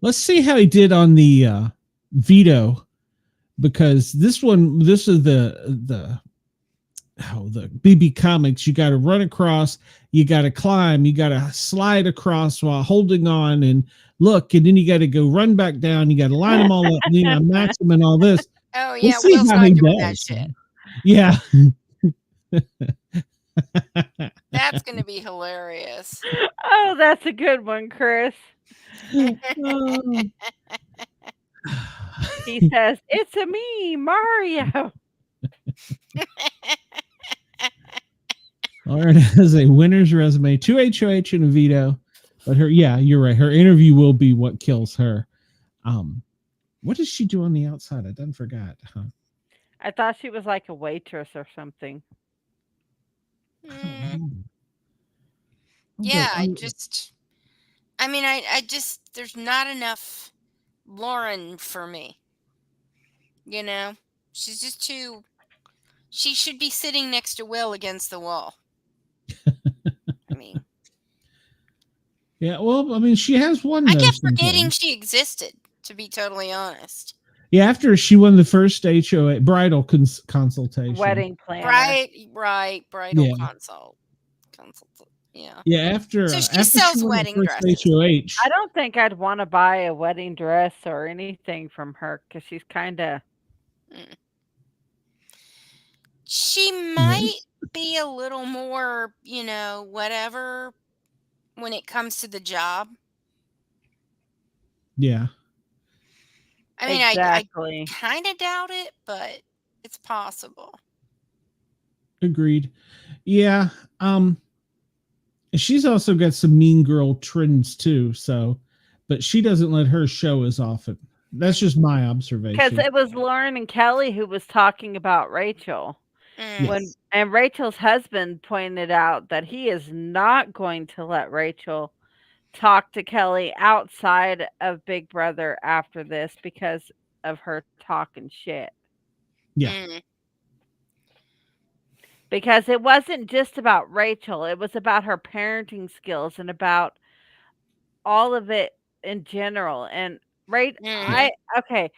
Let's see how he did on the veto, because this is the BB Comics. You got to run across, you got to climb, you got to slide across while holding on and look, and then you got to go run back down. You got to line them all up, and then match them and all this. Oh yeah, we'll see how he does. That shit. Yeah. That's going to be hilarious. Oh, that's a good one, Chris. He says, "It's a me, Mario." Lauren has a winner's resume, 2 HOH and a veto. But you're right. Her interview will be what kills her. What does she do on the outside? I done forgot. Huh? I thought she was like a waitress or something. I don't remember. Yeah, I just, there's not enough Lauren for me. You know, she's just too. She should be sitting next to Will against the wall. I mean, Yeah, well, I mean, she has won. I kept forgetting she existed, to be totally honest. Yeah, after she won the first HOA bridal consultation, Wedding planner. Right, bridal consult. Yeah. Yeah, after So she after sells she won wedding the first dresses. HOH. I don't think I'd want to buy a wedding dress or anything from her because she's kind of. She might be a little more, whatever when it comes to the job. Yeah. I mean, exactly. I kind of doubt it, but it's possible. Agreed. Yeah. She's also got some mean girl trends too, so but she doesn't let her show as often. That's just my observation. Because it was Lauren and Kelly who was talking about Rachel. And Rachel's husband pointed out that he is not going to let Rachel talk to Kelly outside of Big Brother after this because of her talking shit. Yeah. Because it wasn't just about Rachel, it was about her parenting skills and about all of it in general. And okay.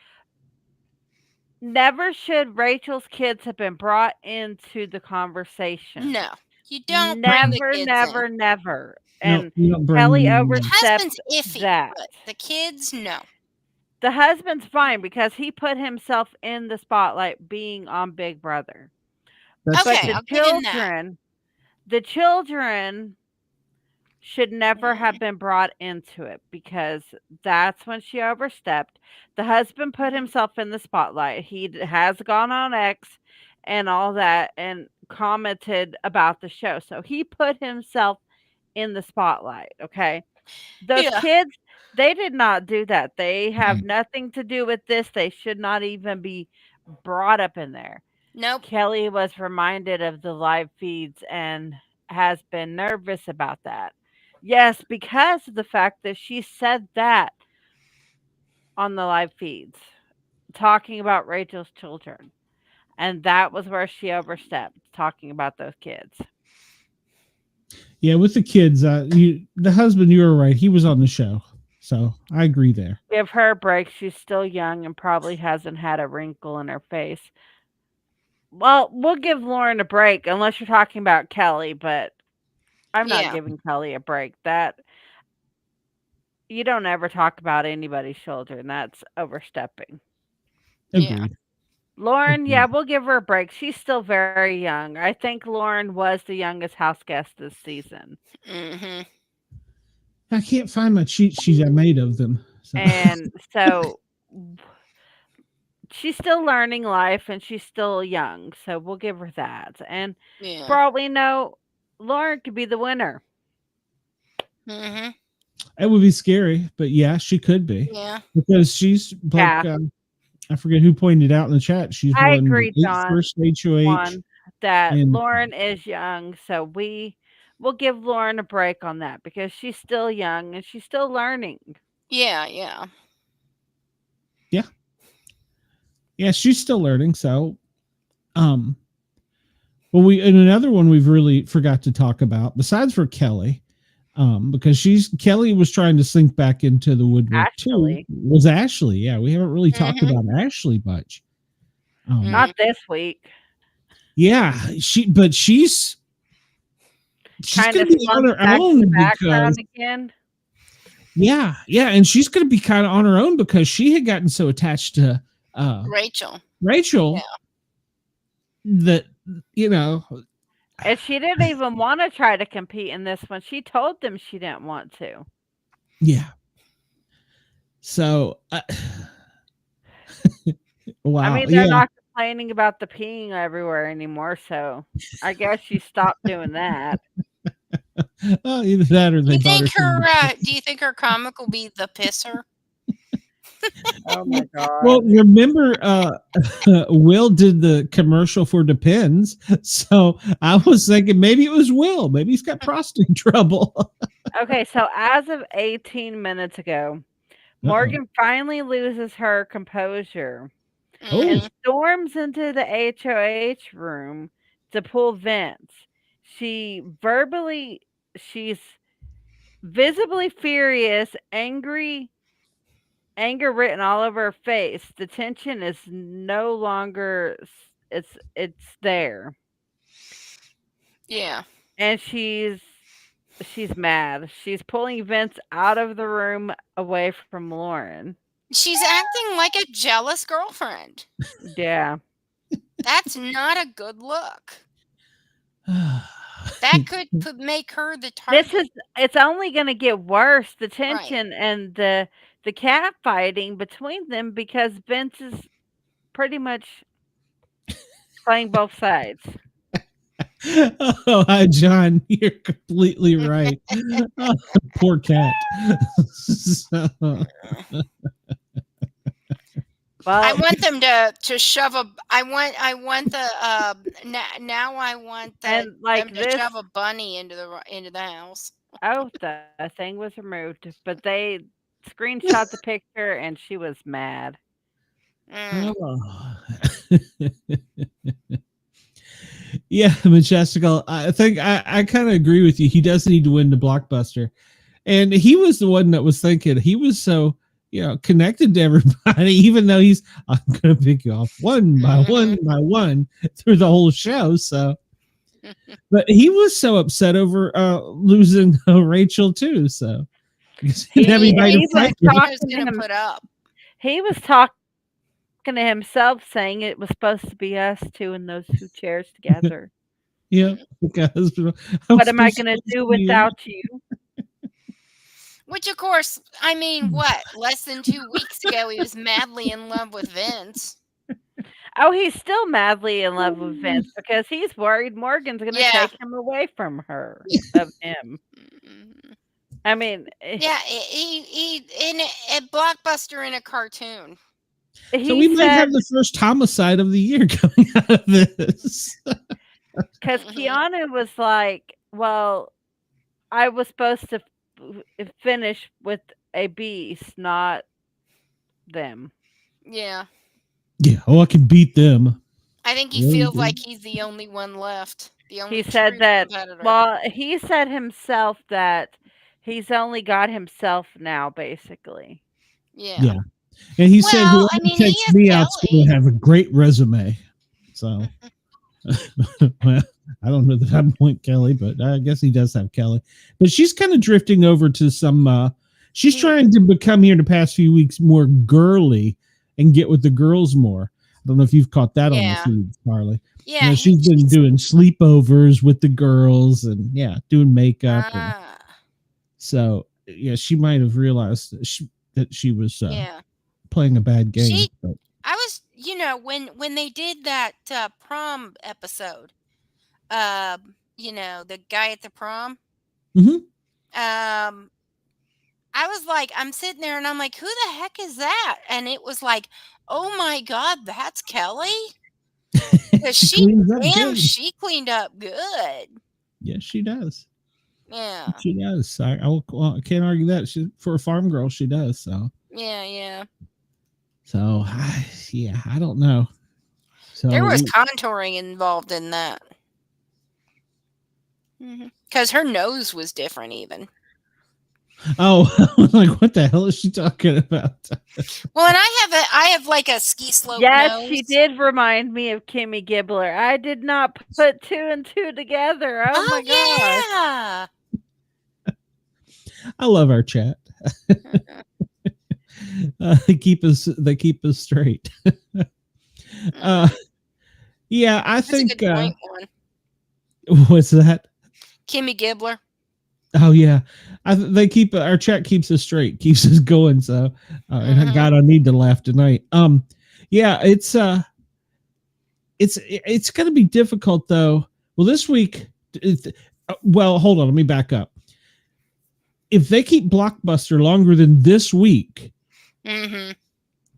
Never should Rachel's kids have been brought into the conversation. No, you don't never, bring the kids never, in. never. No, And you don't bring Kelly them in. The overstepped husband's iffy, that. but the kids, no. The husband's fine because he put himself in the spotlight being on Big Brother. Okay, I'll give him that. The children should never have been brought into it because that's when she overstepped. The husband put himself in the spotlight. He has gone on X and all that and commented about the show. So he put himself in the spotlight, okay? Those kids, they did not do that. They have nothing to do with this. They should not even be brought up in there. Nope. Kelly was reminded of the live feeds and has been nervous about that. Yes, because of the fact that she said that on the live feeds, talking about Rachel's children. And that was where she overstepped, talking about those kids. Yeah, with the kids, the husband, you were right. He was on the show. So I agree there. Give her a break. She's still young and probably hasn't had a wrinkle in her face. Well, we'll give Lauren a break unless you're talking about Kelly, but I'm not giving Kelly a break. That you don't ever talk about anybody's children. That's overstepping. Agreed. Yeah. Lauren, we'll give her a break. She's still very young. I think Lauren was the youngest house guest this season. Mm-hmm. I can't find my cheat sheet. I made of them. So. And so she's still learning life and she's still young. So we'll give her that. And for all we know, Lauren could be the winner. Mm-hmm. It would be scary, but yeah, she could be. Yeah. Because she's like, I forget who pointed out in the chat. She's won agree, the first HOH. That Lauren is young. So we'll give Lauren a break on that because she's still young and she's still learning. Yeah. Yeah, she's still learning. So, well, and another one we've really forgot to talk about besides for Kelly, because Kelly was trying to sink back into the woodwork too. Was Ashley? Yeah, we haven't really talked about Ashley much. Not this week. Yeah, she's kind gonna of be on her own because again. Yeah, and she's gonna be kind of on her own because she had gotten so attached to Rachel. That and she didn't even want to try to compete in this one. She told them she didn't want to. Yeah. So wow. I mean, they're not complaining about the peeing everywhere anymore, so I guess she stopped doing that. Either that or they bought her some. Do you think her comic will be the pisser? Oh my god. Well, remember, Will did the commercial for Depends, so I was thinking maybe it was Will. Maybe he's got prostate trouble. Okay, so as of 18 minutes ago, Morgan finally loses her composure and storms into the HOH room to pull Vince. She's visibly furious, anger written all over her face. The tension is no longer, it's there. Yeah. And she's mad. She's pulling Vince out of the room away from Lauren. She's acting like a jealous girlfriend. Yeah. That's not a good look. That could make her the target. It's only going to get worse, the tension and the cat fighting between them, because Vince is pretty much playing both sides. Oh, hi, John. You're completely right. Oh, poor cat. Well, I want them to shove a. I want the. Now I want them to shove a bunny into the house. Oh, the thing was removed, but they screenshot the picture, and she was mad. Oh. Yeah, Majestical. I think I kind of agree with you. He does need to win the blockbuster, and he was the one that was thinking. He was so connected to everybody, even though I'm going to pick you off one by one through the whole show. So, but he was so upset over losing Rachel too. So he was talking to himself, saying it was supposed to be us two in those two chairs together. Yeah, because what am I going to do without you? Which, of course, I mean, what? Less than 2 weeks ago, he was madly in love with Vince. Oh, he's still madly in love with Vince because he's worried Morgan's going to take him away from her, of him. I mean, he in a blockbuster in a cartoon. So we might have the first homicide of the year coming out of this. Because Keanu was like, well, I was supposed to finish with a beast, not them. Yeah. Yeah. Oh, I can beat them. I think he feels like he's the only one left. He said that. Well, he said himself that he's only got himself now, basically. Yeah. Yeah. And he said, whoever takes me out's going to have a great resume. So, well, I don't know that I point Kelly, but I guess he does have Kelly. But she's kind of drifting over to some, she's trying to become here in the past few weeks more girly and get with the girls more. I don't know if you've caught that on the feed, Carly. Yeah. She's been doing sleepovers with the girls and, doing makeup. And so, she might have realized that she was playing a bad game. I was, when they did that prom episode, the guy at the prom. Mm-hmm. I was like, I'm sitting there and I'm like, who the heck is that? And it was like, oh my God, that's Kelly. She cleaned up good. Yes, she does. Yeah, she does. I can't argue that. For a farm girl, she does. So yeah. So I don't know. So there was contouring involved in that. Because her nose was different, even. Oh, like what the hell is she talking about? Well, and I have like a ski slope. Yes, nose. She did remind me of Kimmy Gibbler. I did not put two and two together. Oh my god! I love our chat. They keep us straight. Yeah, I think. A good point one. What's that? Kimmy Gibbler. Oh yeah, they keep our chat keeps us straight, keeps us going. So, and God, I need to laugh tonight. Yeah, it's going to be difficult though. Well, this week, Well, hold on. Let me back up. If they keep Blockbuster longer than this week,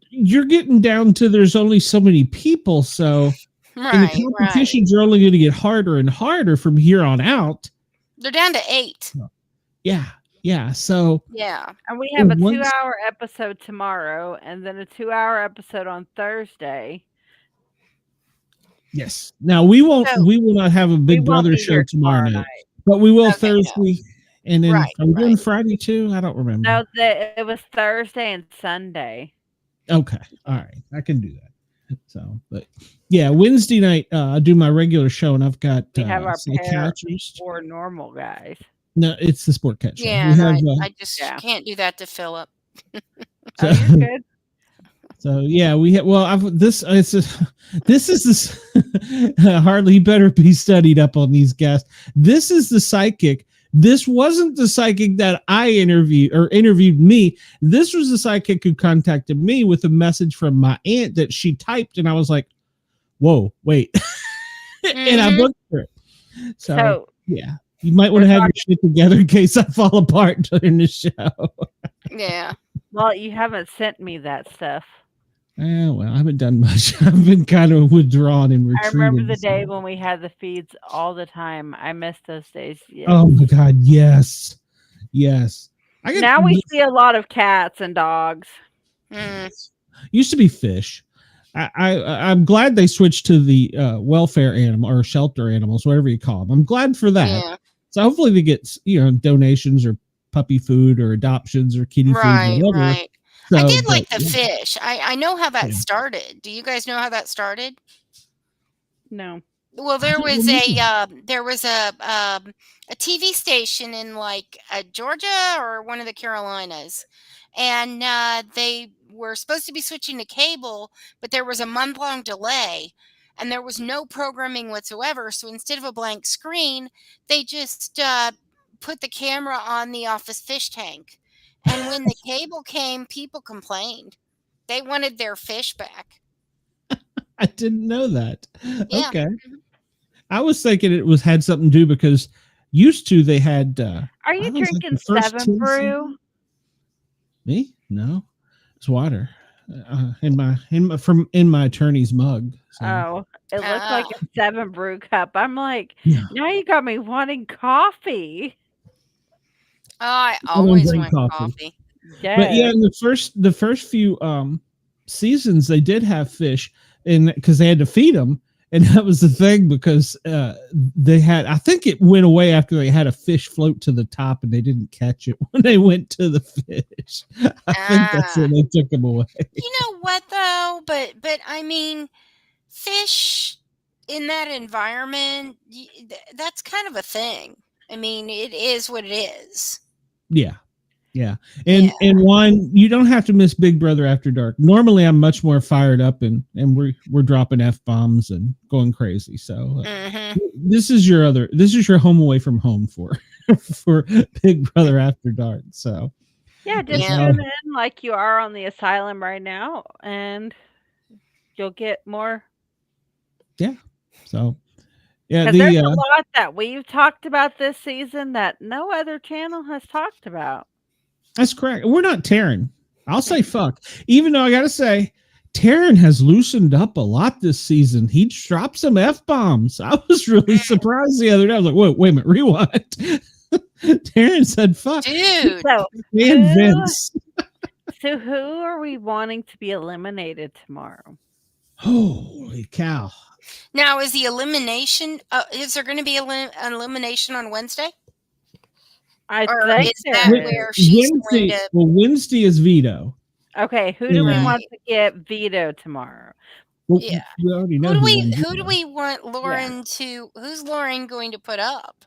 you're getting down to there's only so many people. So, and the competitions are only going to get harder and harder from here on out. They're down to 8. Yeah. Yeah. So, yeah. And we have a 2-hour episode tomorrow and then a 2-hour episode on Thursday. Yes. Now we will not have a Big Brother show tomorrow night, but we will Thursday. And then are we doing Friday too? I don't remember. No, it was Thursday and Sunday. Okay. All right. I can do that. So, but yeah, Wednesday night, I do my regular show and I've got we have our psychiatrist or normal guys. No, it's the Sport Cat show. Yeah, I just can't do that to Philip. So, you're good. So yeah, we have. Well, this is hardly better be studied up on these guests. This is the psychic. This wasn't the psychic that I interviewed me. This was the psychic who contacted me with a message from my aunt that she typed, and I was like, "Whoa, wait!" And I booked her. So yeah, you might want to have your shit together in case I fall apart during the show. Yeah. Well, you haven't sent me that stuff. Well, I haven't done much. I've been kind of withdrawn and retreated. I remember the day when we had the feeds all the time. I miss those days. Yes. Oh my God, yes. Yes. Now we see a lot of cats and dogs. Used to be fish. I'm glad they switched to the welfare animal or shelter animals, whatever you call them. I'm glad for that. Yeah. So hopefully they get donations or puppy food or adoptions or kitty food. Whatever. Right. So, I did like the fish. I know how that started. Do you guys know how that started? No. Well, there was a TV station in like Georgia or one of the Carolinas, and they were supposed to be switching to cable, but there was a month-long delay, and there was no programming whatsoever. So instead of a blank screen, they just put the camera on the office fish tank. And when the cable came, people complained. They wanted their fish back. I didn't know that. Yeah. Okay. I was thinking it had something to do because used to they had. Are you drinking 7 Brew? Me? No, it's water. In my attorney's mug. So. Oh, it looked like a 7 Brew cup. I'm like, now you got me wanting coffee. Oh, I always want coffee. Yes. But yeah, in the first few seasons, they did have fish, and because they had to feed them, and that was the thing because they had. I think it went away after they had a fish float to the top, and they didn't catch it when they went to the fish. I think that's when they took them away. You know what though? But I mean, fish in that environment, that's kind of a thing. I mean, it is what it is. Yeah. Yeah. And one, you don't have to miss Big Brother After Dark. Normally I'm much more fired up and we're dropping F-bombs and going crazy. So this is your home away from home for Big Brother After Dark. So yeah, just tune in like you are on the asylum right now and you'll get more. Yeah. So yeah, there's a lot that we've talked about this season that no other channel has talked about. That's correct. We're not Taryn. I'll say fuck. Even though I gotta say, Taryn has loosened up a lot this season. He dropped some F-bombs. I was really surprised the other day. I was like, wait a minute, rewind. Taryn said fuck. Dude. Vince. So who are we wanting to be eliminated tomorrow? Holy cow. Now, is the elimination, is there going to be an elimination on Wednesday? I think is that where she's going to... Well, Wednesday is veto. Okay, who do we want to get veto tomorrow? Well, we already know who do we want Lauren to... Who's Lauren going to put up?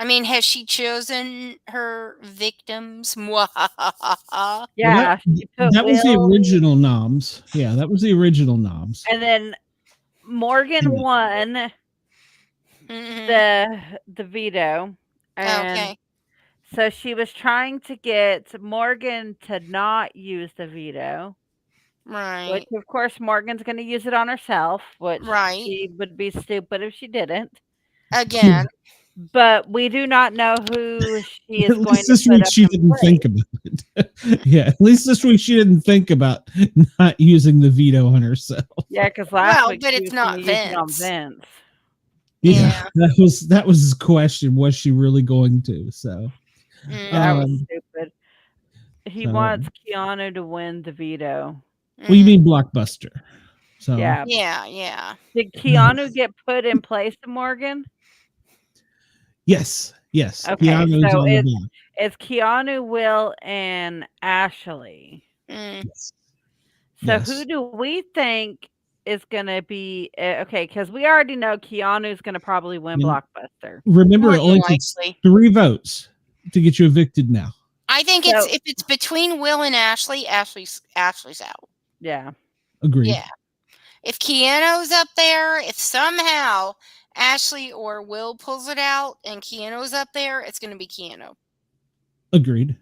I mean, has she chosen her victims? Yeah. That was the original noms. Yeah, that was the original noms. And then Morgan won the veto. And so she was trying to get Morgan to not use the veto. Right. Which, of course, Morgan's going to use it on herself, which Right. she would be stupid if she didn't. Again. But we do not know who she is At going least to this put week up she in didn't place. think about it. Yeah, at least this week she didn't think about not using the veto on herself. Yeah, because last week but she it's was not going to use it on Vince. Vince. Yeah. That was his question. Was she really going to? So That was stupid. He wants Keanu to win the veto. Well, you mean Blockbuster? So Yeah. Yeah. Did Keanu get put in place of Morgan? Yes. Okay, Keanu's so on the block. it's Keanu, Will, and Ashley. Yes. So who do we think is going to be okay? Because we already know Keanu's going to probably win Blockbuster. Remember, it only takes 3 votes to get you evicted now. I think if it's between Will and Ashley, Ashley's out. Yeah. Agreed. Yeah. If Keanu's up there, if somehow Ashley or Will pulls it out and Keanu's up there, it's going to be Keanu. Agreed.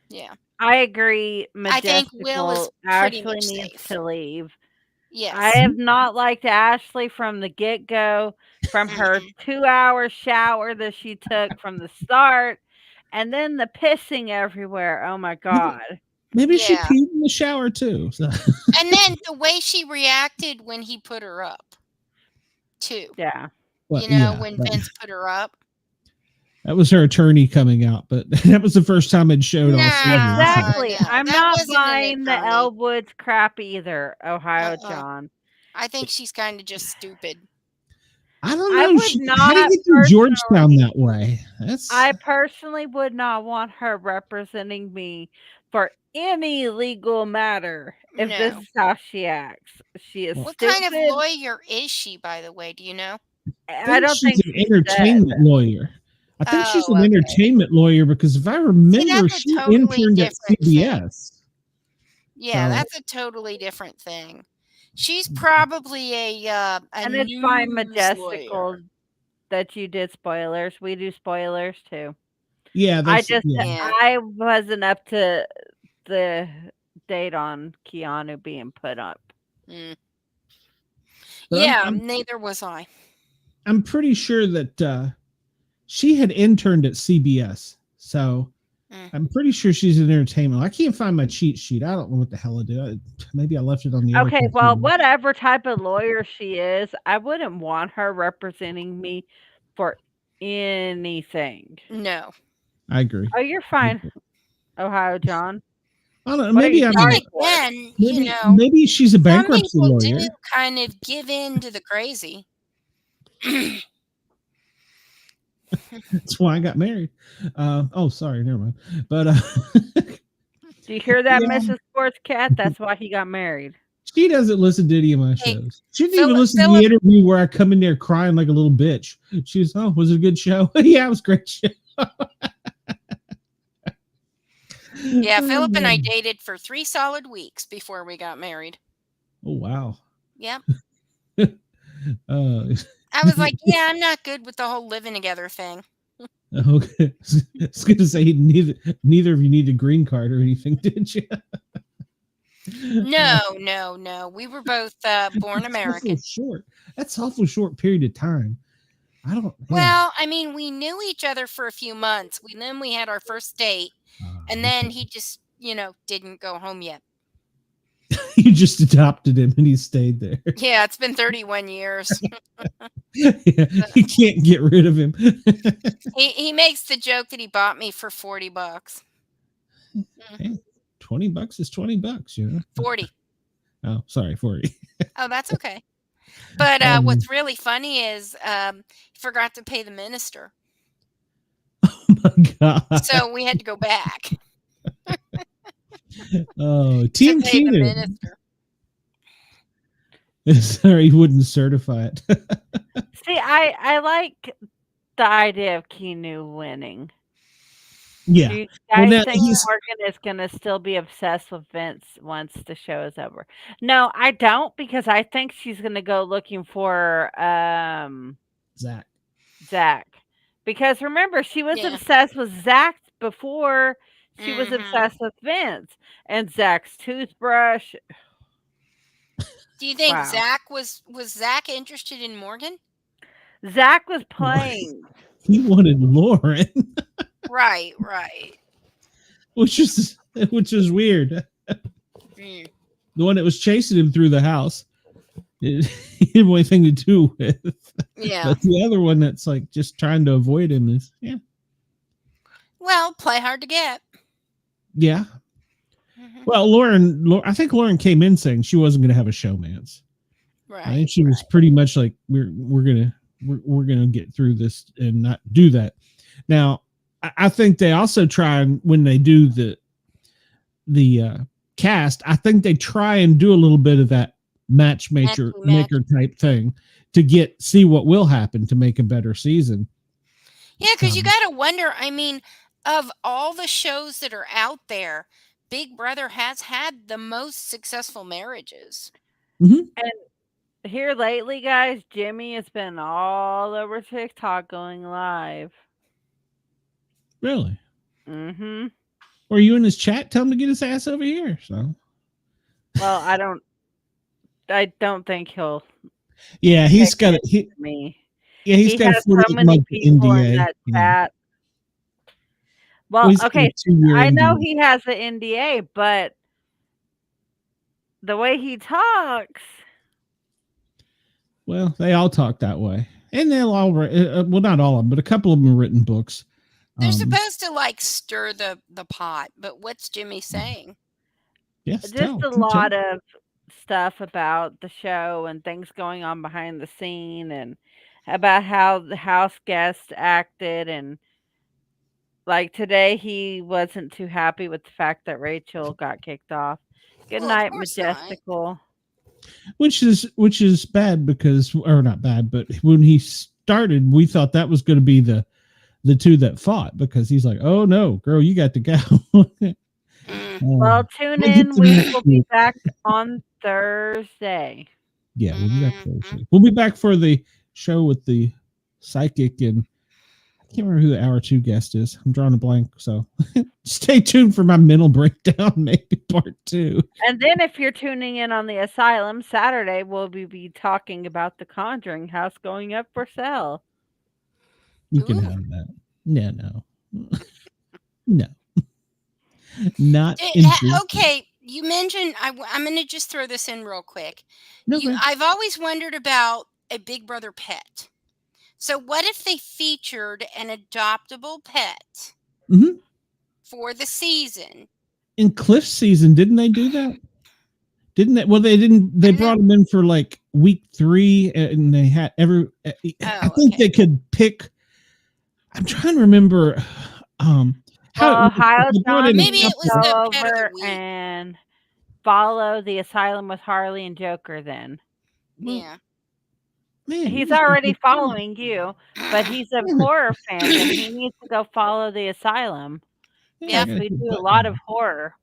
Yeah. I agree. I think Will is pretty Ashley much needs safe. to leave. Yes. I have not liked Ashley from the get-go, from her 2-hour shower that she took from the start, and then the pissing everywhere. Oh my God. Maybe she peed in the shower too. So. And then the way she reacted when he put her up, too. Yeah. Well, when Vince put her up. That was her attorney coming out, but that was the first time it showed all season. Exactly. No, I'm not buying the Elwood's crap either, Ohio John. I think she's kind of just stupid. I don't know. How do you get through Georgetown that way? I personally would not want her representing me for any legal matter if this is how she acts. She is What stupid. kind of lawyer is she, by the way? Do you know? I don't think she's an entertainment lawyer. I think she's an entertainment lawyer because if I remember, she interned at CBS. Yeah, that's a totally different thing. She's probably a and it's fine, Majestical, that you did spoilers. We do spoilers too. Yeah, I wasn't up to the date on Keanu being put up. Yeah, neither was I. I'm pretty sure that she had interned at CBS, so I'm pretty sure she's an entertainment. I can't find my cheat sheet. I don't know what the hell I did. Maybe I left it on the. Okay, well, whatever type of lawyer she is, I wouldn't want her representing me for anything. No, I agree. Oh, you're fine, Ohio John. I don't know. Maybe maybe she's a bankruptcy some lawyer. Do kind of give in to the crazy. That's why I got married. Sorry, never mind. But do you hear that, Mrs. Sports Cat? That's why he got married. She doesn't listen to any of my shows. She didn't even listen to the interview where I come in there crying like a little bitch. She was, was it a good show? Yeah, it was a great show. Yeah, Philip and I dated for 3 solid weeks before we got married. Oh, wow. Yep. I was like, yeah, I'm not good with the whole living together thing. Okay. I was going to say neither of you need a green card or anything, did you? No. We were both born American. That's awful short period of time. I don't. Well, I mean, we knew each other for a few months. Then we had our first date, and then he just, didn't go home yet. You just adopted him, and he stayed there. Yeah, it's been 31 years. Yeah, you can't get rid of him. He makes the joke that he bought me for $40. Hey, $20 is $20, 40. Oh, sorry, 40. Oh, that's okay. But what's really funny is he forgot to pay the minister. Oh my God! So we had to go back. Oh, Team Keanu. Sorry, he wouldn't certify it. See, I like the idea of Keanu winning. Yeah. Do you guys think Morgan is going to still be obsessed with Vince once the show is over? No, I don't, because I think she's going to go looking for Zach. Because remember, she was obsessed with Zach before she was obsessed with Vince. And Zach's toothbrush. Do you think Wow. Zach was Zach interested in Morgan? Zach was playing. He wanted Lauren, Right. which is weird. Mm. The one that was chasing him through the house, he didn't want anything to do with. Yeah. But the other one that's like just trying to avoid him is Well, play hard to get. yeah. Mhm. Well, Lauren, I think Lauren came in saying she wasn't going to have a showmance. Right. I think she was pretty much like we're gonna get through this and not do that. Now, I think they also try, and when they do the cast, I think they try and do a little bit of that maker type thing to see what will happen to make a better season. Yeah, because you got to wonder. I mean, of all the shows that are out there, Big Brother has had the most successful marriages. And here lately, guys, Jimmy has been all over TikTok going live. Really? Mm-hmm. Or you in his chat? Tell him to get his ass over here. So. Well, I don't think he'll. Yeah, he's got me. Yeah, he's got has so many people NDA, in that chat. Well, okay, I know he has the NDA, but the way he talks. Well, they all talk that way, and they'll all well, not all of them, but a couple of them have written books. They're supposed to like stir the pot, but what's Jimmy saying? Yes, just a lot of stuff about the show and things going on behind the scene, and about how the house guests acted, and like today he wasn't too happy with the fact that Rachel got kicked off. Good night, Majestical. Which is bad because, or not bad, but when he started, we thought that was going to be the two that fought, because he's like, oh no, girl, you got to go. Well, tune in. We will be back on Thursday. Yeah, we'll be back Thursday. We'll be back for the show with the psychic, and I can't remember who the hour 2 guest is. I'm drawing a blank, so stay tuned for my mental breakdown, maybe part 2. And then if you're tuning in on the Asylum, Saturday we'll be talking about the Conjuring house going up for sale. You can have that. No. No. Not okay. You mentioned I'm going to just throw this in real quick. No, I've always wondered about a Big Brother pet. So what if they featured an adoptable pet for the season? In Cliff's season, didn't they do that? Didn't they? Well, they didn't. They brought him in for like week 3, and they had I think they could pick. I'm trying to remember. Ohio John, maybe it was the pet of the week. And follow the Asylum with Harley and Joker. Then, yeah, man, he's already following you, but he's a horror fan, and he needs to go follow the Asylum. Yeah, we do a lot of horror.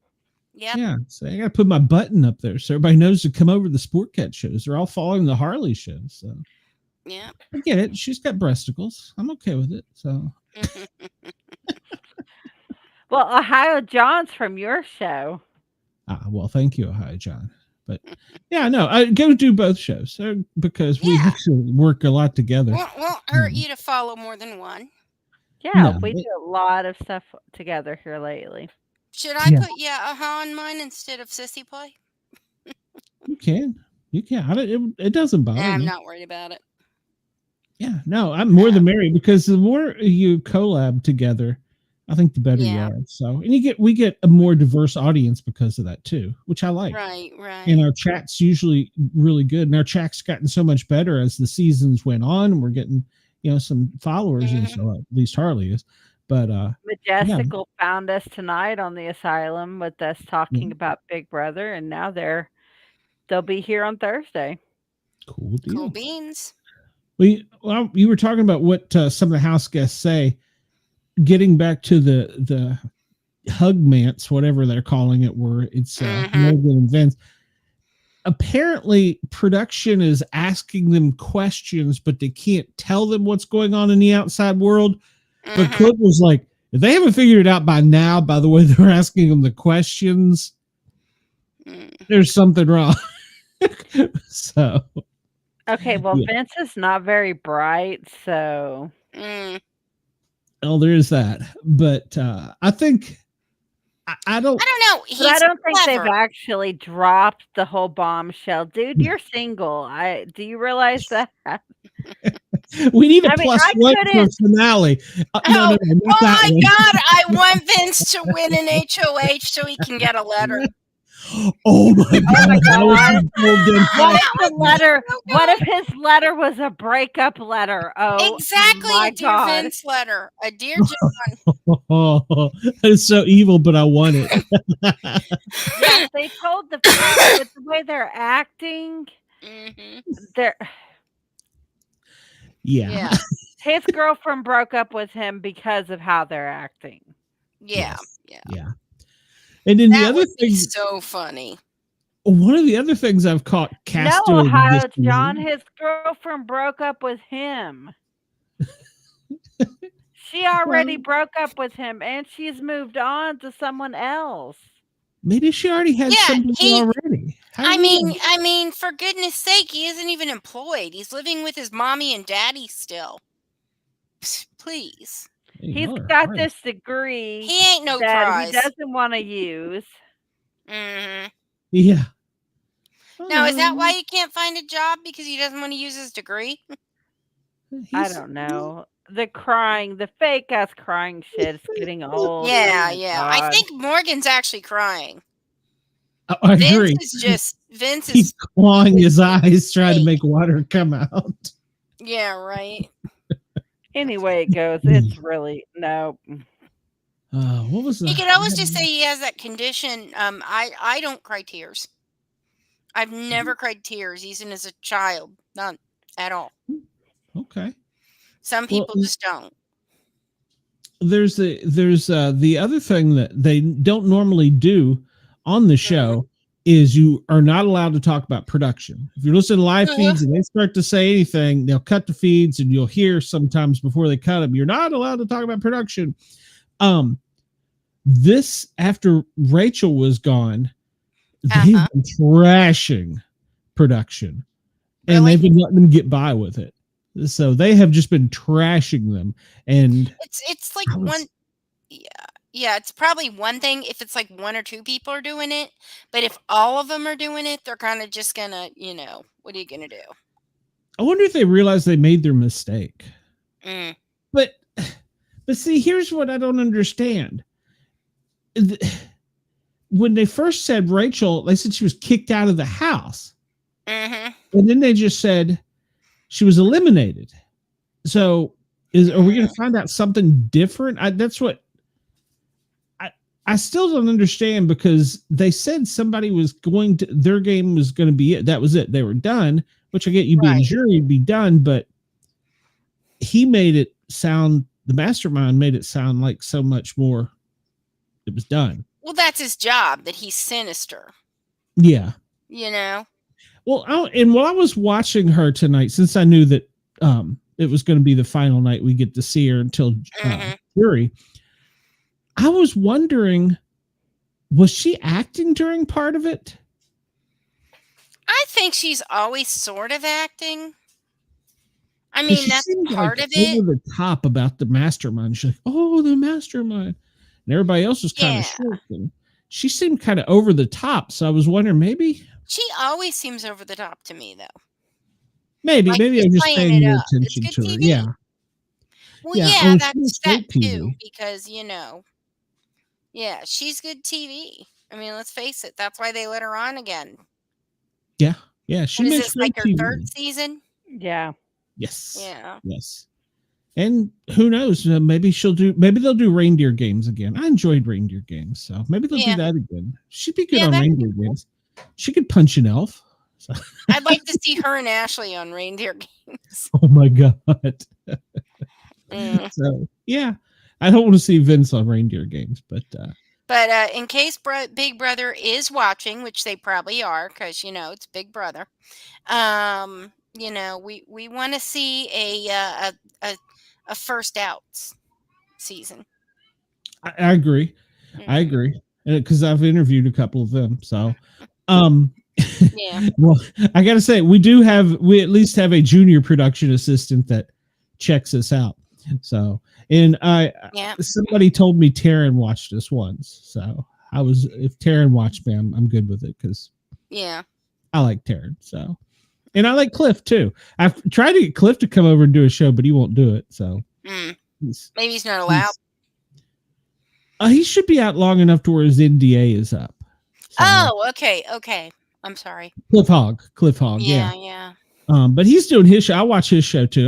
Yep. Yeah, so I got to put my button up there so everybody knows to come over to the Sport Cat shows. They're all following the Harley shows. So yeah, I get it. She's got breasticles. I'm okay with it. So. Well, Ohio John's from your show. Well, thank you, Ohio John. But yeah, no, I go do both shows because we actually work a lot together. Won't hurt you to follow more than one. Yeah, we do a lot of stuff together here lately. Should I put on mine instead of Sissy Play? You can. It doesn't bother me. I'm not worried about it. Yeah, no, I'm more the merrier, because the more you collab together, I think the better you are. So, and we get a more diverse audience because of that too, which I like. Right. And our chat's usually really good, and our chat's gotten so much better as the seasons went on, and we're getting some followers, and so at least Harley is. But Majestical found us tonight on the Asylum with us talking about Big Brother, and now they'll be here on Thursday. Cool deal. Cool beans. You were talking about what some of the house guests say. Getting back to the hugmance, whatever they're calling it, where it's Morgan and Vince. Apparently, production is asking them questions, but they can't tell them what's going on in the outside world. But Cliff was like, if they haven't figured it out by now, by the way they're asking them the questions, there's something wrong. So Okay, well, yeah. Vince is not very bright, so Well, there is that. But I think I don't. I don't know. but I He's don't think they've clever. actually dropped the whole bombshell. Dude, you're single. Do you realize that? We need a I mean, plus I one for couldn't. finale. No, Oh, not oh that my one. God! I want Vince to win an HOH so he can get a letter. Oh my God! Oh my That would God. be golden. What if the letter? so What if his letter was a breakup letter? Oh Exactly, my a Dear God. Vince letter. A Dear John. Oh, that is so evil, but I want it. Yes, they told the fans, but the way they're acting, they're Yeah. his girlfriend broke up with him because of how they're acting. Yeah. And then the That other would be thing, so funny. one of the other things I've caught Cass No, doing this how John, season, his girlfriend broke up with him. She already broke up with him, and she's moved on to someone else. maybe she already had Yeah, somebody already. I mean, for goodness sake, he isn't even employed. He's living with his mommy and daddy still. Please. He's got this degree He ain't no that prize. he doesn't want to use. Yeah. Now, is that why he can't find a job? Because he doesn't want to use his degree? I don't know. The crying, the fake ass crying shit is getting old. Yeah, Oh yeah. I God. think Morgan's actually crying. I agree. Vince He's is clawing his eyes, trying to make water come out. Yeah, right. Anyway, it goes. It's really no. What was He could always just say he has that condition. I don't cry tears. I've never cried tears, even as a child. None at all. Okay. Some people just don't. There's the other thing that they don't normally do on the show is you are not allowed to talk about production. If you're listening to live feeds and they start to say anything, they'll cut the feeds and you'll hear sometimes before they cut them, you're not allowed to talk about production. This, after Rachel was gone, they've been trashing production and they've been letting them get by with it. So they have just been trashing them. And it's like yeah, it's probably one thing if it's like one or two people are doing it, but if all of them are doing it, they're kind of just gonna, what are you gonna do? I wonder if they realize they made their mistake. But see, here's what I don't understand. When they first said Rachel, they said she was kicked out of the house. And then they just said she was eliminated. So are we going to find out something different? That's what I still don't understand, because they said somebody was going to, their game was going to be it. That was it. They were done, which I get you being jury, be done, but he made it sound, the mastermind made it sound like so much more. It was done. Well, that's his job, that he's sinister. Yeah. Well, while I was watching her tonight, since I knew that it was going to be the final night we get to see her until jury, I was wondering, was she acting during part of it? I think she's always sort of acting. I mean, that's part of it. Over the top about the mastermind. She's like, "Oh, the mastermind," and everybody else was kind of shirking. She seemed kind of over the top, so I was wondering, maybe she always seems over the top to me, though. Maybe I'm just paying more attention to her. Yeah. Well, yeah, that's that too, because she's good TV. I mean, let's face it, that's why they let her on again. Yeah, she makes this, like her third season? Yeah. Yes. Yeah. Yes. And who knows? Maybe they'll do reindeer games again. I enjoyed reindeer games, so maybe they'll do that again. She'd be good on reindeer games. She could punch an elf. So. I'd like to see her and Ashley on reindeer games. Oh my God. So yeah, I don't want to see Vince on reindeer games, but in case Big Brother is watching, which they probably are, because it's Big Brother. We want to see a first outs season. I agree. I agree, because I've interviewed a couple of them. So, Yeah. Well, I gotta say, we at least have a junior production assistant that checks us out. So, and somebody told me Taryn watched us once. So if Taryn watched me, I'm good with it because I like Taryn. So, and I like Cliff too. I've tried to get Cliff to come over and do a show, but he won't do it. So maybe he's not allowed. He should be out long enough to where his NDA is up. So, okay. I'm sorry. Cliff Hogg. Yeah. But he's doing his show. I watch his show too.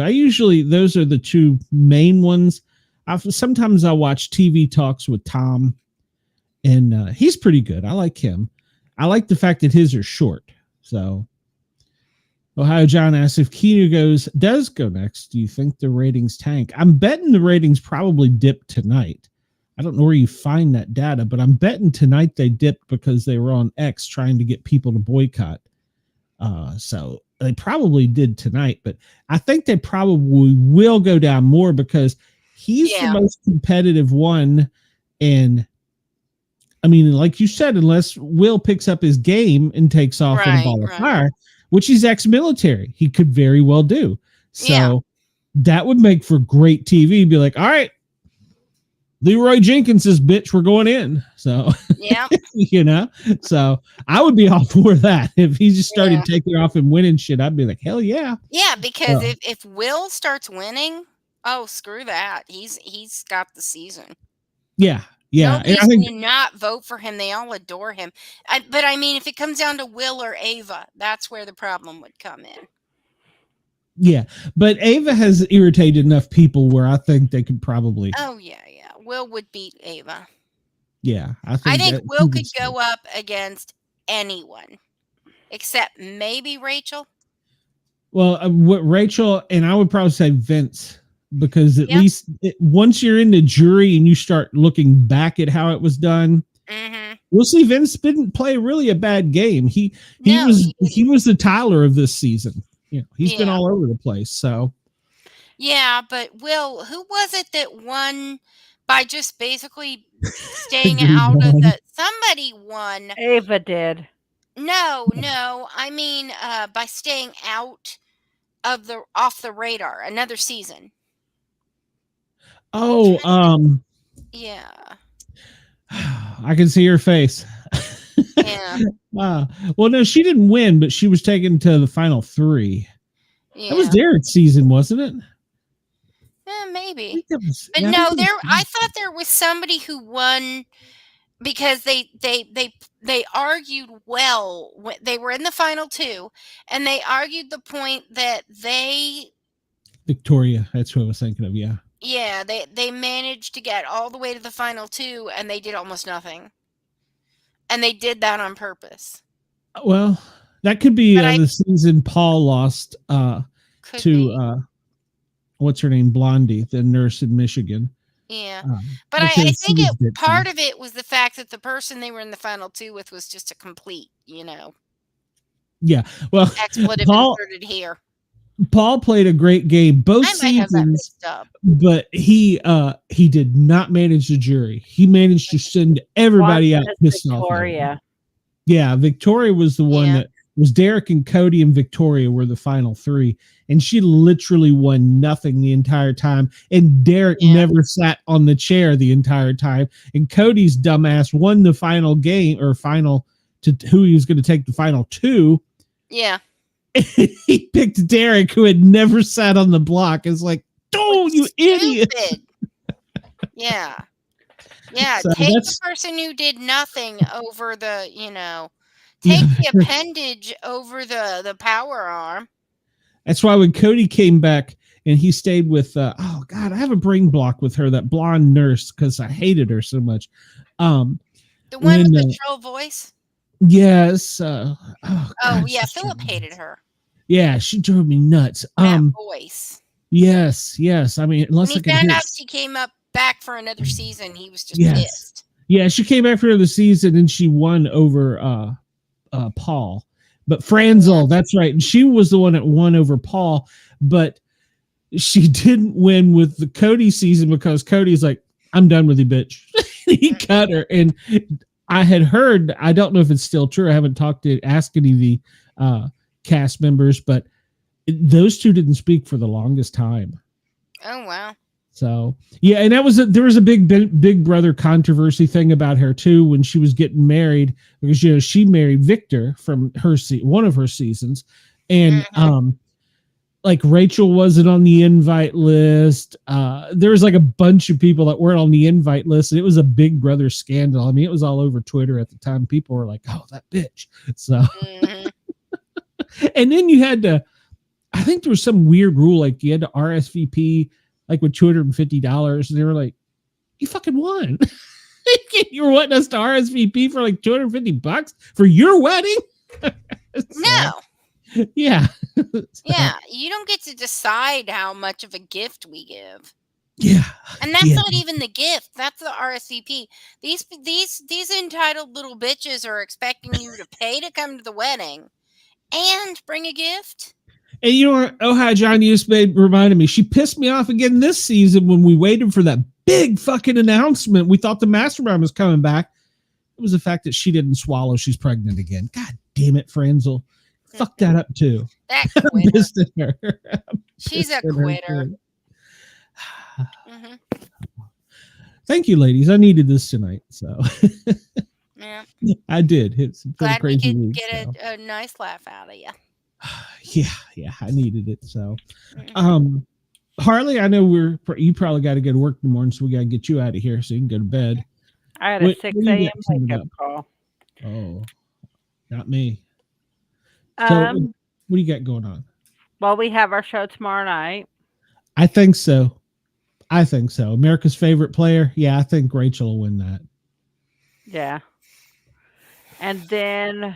Those are the two main ones. Sometimes I watch TV Talks with Tom, and he's pretty good. I like him. I like the fact that his are short. So, Ohio John asks if Keanu does go next, do you think the ratings tank? I'm betting the ratings probably dip tonight. I don't know where you find that data, but I'm betting tonight they dipped because they were on X trying to get people to boycott. So they probably did tonight, but I think they probably will go down more because he's the most competitive one. And I mean, like you said, unless Will picks up his game and takes off in a ball of fire, which he's ex-military, he could very well do. So that would make for great TV. Be like, all right, Leroy Jenkins is bitch, we're going in. So, so I would be all for that. If he just started taking off and winning shit, I'd be like, hell yeah. Yeah, because if Will starts winning, oh, screw that. He's got the season. Yeah. Nobody's going to not vote for him. They all adore him. But I mean, if it comes down to Will or Ava, that's where the problem would come in. Yeah, but Ava has irritated enough people where I think they could probably. Oh, yeah. Will would beat Ava. Yeah, I think Will could go up against anyone except maybe Rachel. Well, what Rachel, and I would probably say Vince, because at least once you're in the jury and you start looking back at how it was done, we'll see Vince didn't play really a bad game. He was the Tyler of this season. He's been all over the place. So but Will, who was it that won by just basically staying out of somebody won. Ava did. No, I mean by staying out of off the radar another season. Oh, yeah. I can see her face. Yeah. Well, no, she didn't win, but she was taken to the final 3. Yeah. That was Derek's season, wasn't it? Maybe. I thought there was somebody who won because they argued well. They were in the final 2, and they argued the point that Victoria, that's what I was thinking of. Yeah. Yeah, they managed to get all the way to the final 2, and they did almost nothing. And they did that on purpose. Well, that could be the season Paul lost to what's her name, Blondie, the nurse in Michigan. Yeah, but I think part of it was the fact that the person they were in the final 2 with was just a complete, Yeah, well, expletive inserted here. Paul played a great game both seasons, but he did not manage the jury. He managed to send everybody out pissed off. Victoria. Yeah, Victoria was the one that was Derek and Cody and Victoria were the final 3, and she literally won nothing the entire time. And Derek never sat on the chair the entire time. And Cody's dumbass won the final game or final to who he was going to take the final 2. Yeah. He picked Derek, who had never sat on the block. It's like, oh, you idiot. Yeah. So take the person who did nothing over the, take the appendage over the power arm. That's why when Cody came back and he stayed with, I have a brain block with her, that blonde nurse, because I hated her so much. The one with the troll voice? Yes. Philip hated her. Yeah, she drove me nuts. That voice. Yes. I mean, unless when he found out she came back for another season, he was just pissed. Yeah, she came back for another season and she won over Paul. But Franzel, that's right. And she was the one that won over Paul, but she didn't win with the Cody season because Cody's like, I'm done with you, bitch. He cut her. And I had heard, I don't know if it's still true. I haven't asked any of the cast members, but those two didn't speak for the longest time. Oh, wow. So, yeah. And there was a big brother controversy thing about her too, when she was getting married, because, you know, she married Victor from one of her seasons. And, like Rachel wasn't on the invite list. There was like a bunch of people that weren't on the invite list. And it was a big brother scandal. I mean, it was all over Twitter at the time. People were like, "Oh, that bitch." So, and then you had to, I think there was some weird rule, like you had to RSVP like with $250. And they were like, "You fucking won." You were wanting us to RSVP for like $250 for your wedding? So, no. Yeah. So, yeah, you don't get to decide how much of a gift we give. Yeah. And that's not even the gift. That's the RSVP. These entitled little bitches are expecting you to pay to come to the wedding and bring a gift. And you know what? Oh, hi, John, you just reminded me. She pissed me off again this season when we waited for that big fucking announcement. We thought the Mastermind was coming back. It was the fact that she didn't swallow. She's pregnant again. God damn it, Franzel. Fuck that up too. That quitter. Her. She's a quitter. Thank you, ladies. I needed this tonight, so yeah, I did. It's glad we could week, get so. a nice laugh out of you. Yeah, I needed it. So, Harley, I know you probably got to go to work in the morning, so we got to get you out of here so you can go to bed. I had a 6 a.m. wake-up call. Oh, not me. So, what do you got going on? Well, we have our show tomorrow night. I think so. America's favorite player. Yeah, I think Rachel will win that. Yeah. And then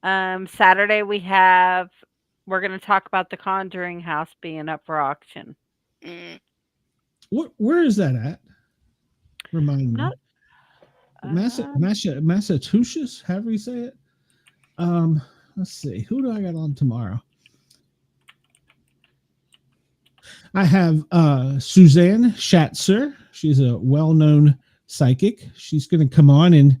Saturday we're going to talk about the Conjuring house being up for auction. Where is that at? Remind me. Massachusetts, however you say it. Let's see. Who do I got on tomorrow? I have Suzanne Schatzer. She's a well-known psychic. She's going to come on, and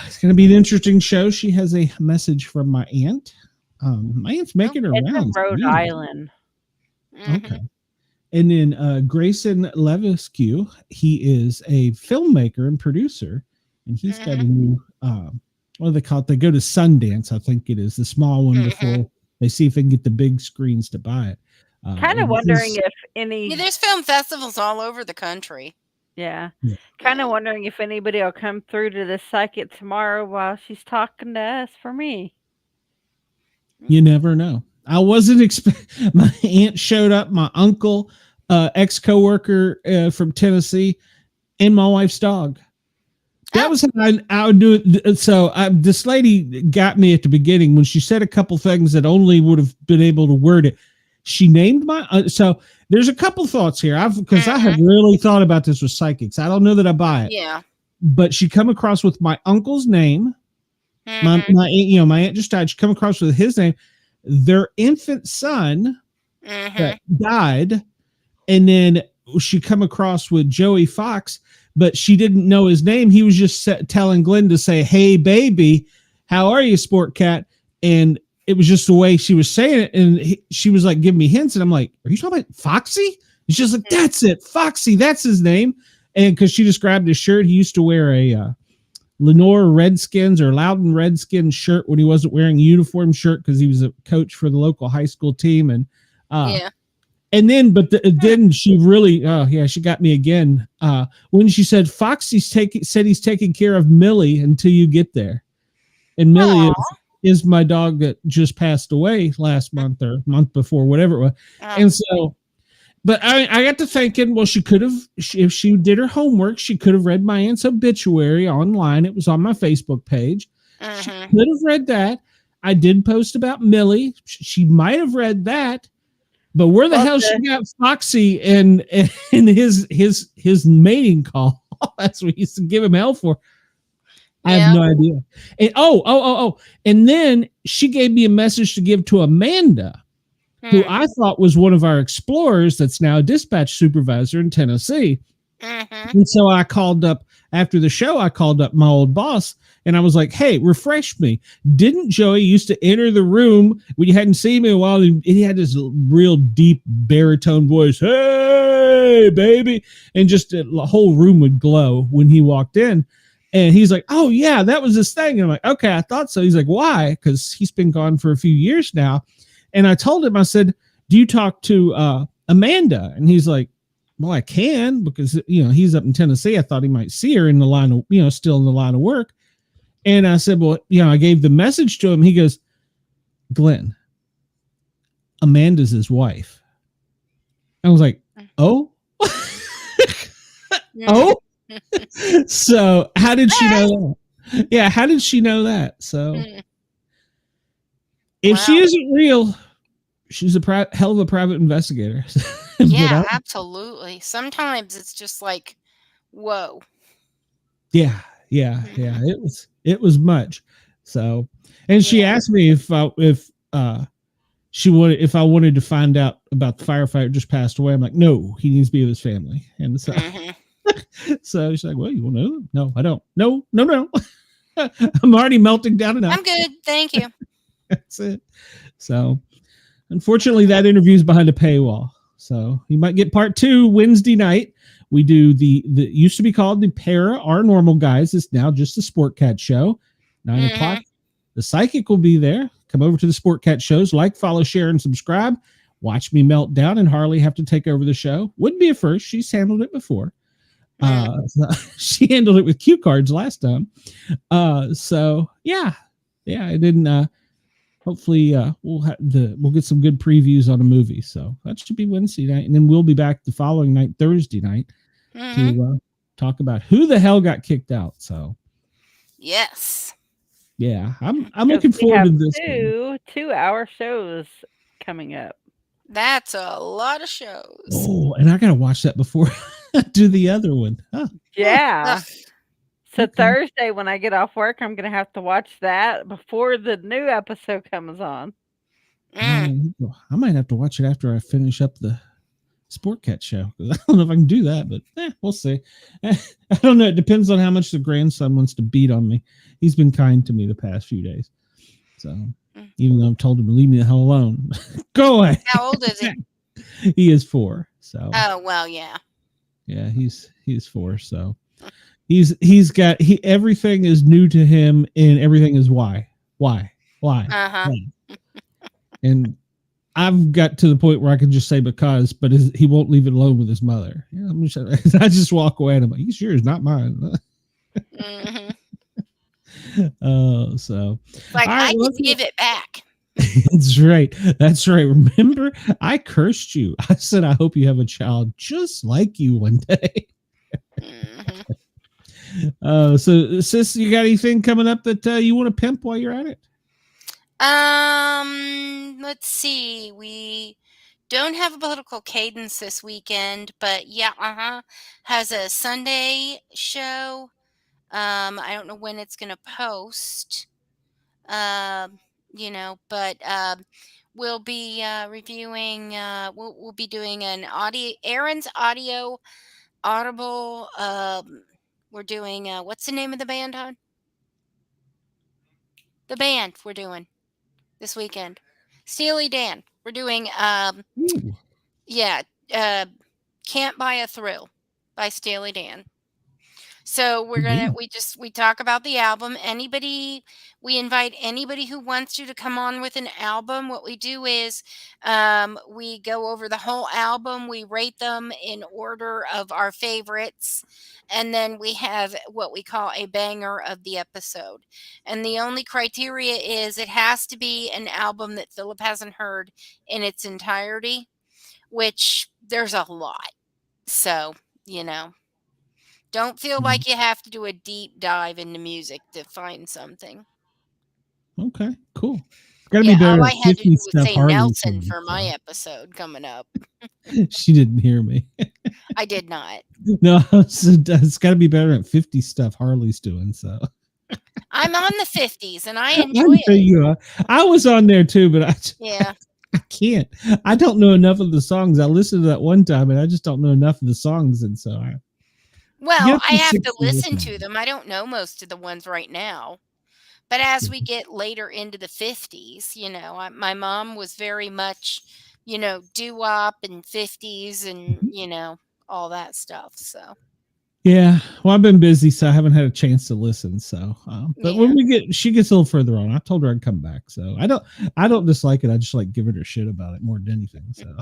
it's going to be an interesting show. She has a message from my aunt. My aunt's making her rounds. In Rhode Island. Okay. And then Grayson Levesque. He is a filmmaker and producer, and he's got a new what do they call it? They go to Sundance, I think it is, the small one before they see if they can get the big screens to buy it. Kind of wondering if any... Yeah, there's film festivals all over the country. Yeah. Kind of wondering if anybody will come through to the psychic tomorrow while she's talking to us for me. You never know. I wasn't expecting... My aunt showed up, my uncle, ex-coworker from Tennessee, and my wife's dog. That was how I would do it. So this lady got me at the beginning when she said a couple things that only would have been able to word it. She named my so there's a couple thoughts here. Because I have really thought about this with psychics. I don't know that I buy it. Yeah. But she come across with my uncle's name. My aunt just died. She come across with his name, their infant son that died, and then she come across with Joey Fox. But she didn't know his name. He was just telling Glenn to say, "Hey, baby, how are you, Sport Cat?" And it was just the way she was saying it. And she was like, giving me hints. And I'm like, "Are you talking about Foxy?" And she's like, "That's it. Foxy. That's his name." And because she described his shirt, he used to wear a Lenore Redskins or Loudon Redskins shirt when he wasn't wearing a uniform shirt because he was a coach for the local high school team. And and then, then she really, she got me again. When she said Foxy's said he's taking care of Millie until you get there, and Millie is my dog that just passed away last month or month before, whatever it was. And so, but I got to thinking, well, she could have, if she did her homework, she could have read my aunt's obituary online. It was on my Facebook page. She could have read that. I did post about Millie. She might have read that. But where the hell she got Foxy and his mating call? That's what he used to give him hell for. I have no idea. And and then she gave me a message to give to Amanda, who I thought was one of our explorers that's now a dispatch supervisor in Tennessee. And so I called up after the show, I called up my old boss and I was like, hey, refresh me. Didn't Joey used to enter the room when you hadn't seen me in a while? And he had this real deep baritone voice. Hey, baby. And just the whole room would glow when he walked in. And he's like, oh, yeah, that was this thing. And I'm like, okay, I thought so. He's like, why? Because he's been gone for a few years now. And I told him, I said, do you talk to Amanda? And he's like, well, I can, because, he's up in Tennessee. I thought he might see her in the line of, still in the line of work. And I said, well, I gave the message to him. He goes, Glenn, Amanda's his wife. I was like, oh, oh. So how did she know that? Yeah, how did she know that? So if she isn't real, she's a hell of a private investigator. Yeah, absolutely. Sometimes it's just like, whoa. Yeah. It was much. So, and she asked me if I wanted to find out about the firefighter just passed away. I'm like, no, he needs to be with his family. And so so she's like, well, you want to know? No, I don't. No. I'm already melting down enough. I'm good. Thank you. That's it. So unfortunately, that interview is behind a paywall. So you might get part 2 Wednesday night. We do the used to be called the Para Our Normal Guys. It's now just the Sport Cat Show. 9 o'clock. The Psychic will be there. Come over to the Sport Cat shows. Like, follow, share, and subscribe. Watch me melt down and Harley have to take over the show. Wouldn't be a first. She's handled it before. She handled it with cue cards last time. So yeah. And then hopefully we'll get some good previews on a movie. So that should be Wednesday night, and then we'll be back the following night, Thursday night, to talk about who the hell got kicked out. So yes, yeah, I'm looking forward to this. 2-hour shows coming up. That's a lot of shows. Oh, and I gotta watch that before I do the other one. Huh. Yeah. So Thursday, when I get off work, I'm going to have to watch that before the new episode comes on. I might have to watch it after I finish up the Sport Cat show. I don't know if I can do that, but we'll see. I don't know. It depends on how much the grandson wants to beat on me. He's been kind to me the past few days. So even though I've told him to leave me the hell alone, go away. How old is he? He is 4. So. Oh, well, yeah. Yeah, he's 4. So. Everything is new to him, and everything is why. Why? And I've got to the point where I can just say because, but he won't leave it alone with his mother. Yeah, I just walk away and I'm like, he's yours, not mine. Oh, so like I can give it back. That's right. Remember, I cursed you. I said, I hope you have a child just like you one day. So sis, you got anything coming up that you want to pimp while you're at it? Let's see. We don't have a political cadence this weekend, but has a Sunday show. I don't know when it's gonna post. But we'll be reviewing. We'll be doing an Aaron's Audible. We're doing what's the name of the band, hon? The band we're doing this weekend. Steely Dan. We're doing Can't Buy a Thrill by Steely Dan. So we talk about the album. We invite anybody who wants to come on with an album. What we do is we go over the whole album. We rate them in order of our favorites. And then we have what we call a banger of the episode. And the only criteria is it has to be an album that Philip hasn't heard in its entirety, which there's a lot. So, don't feel like you have to do a deep dive into music to find something. Okay, cool. Gotta be better. All I had to do was say Nelson for my episode coming up. She didn't hear me. I did not. No, it's got to be better at 50 stuff Harley's doing. So I'm on the 50s and I enjoy it. You are. I was on there too, but I can't. I don't know enough of the songs. I listened to that one time, and I just don't know enough of the songs, and so Well, I have to 60 listen listeners. to them. I don't know most of the ones right now. But as we get later into the 50s, my mom was very much, doo-wop and 50s and, all that stuff. So, Yeah, well, I've been busy, so I haven't had a chance to listen. So, but when she gets a little further on, I told her I'd come back. So I don't dislike it. I just like giving her shit about it more than anything. So,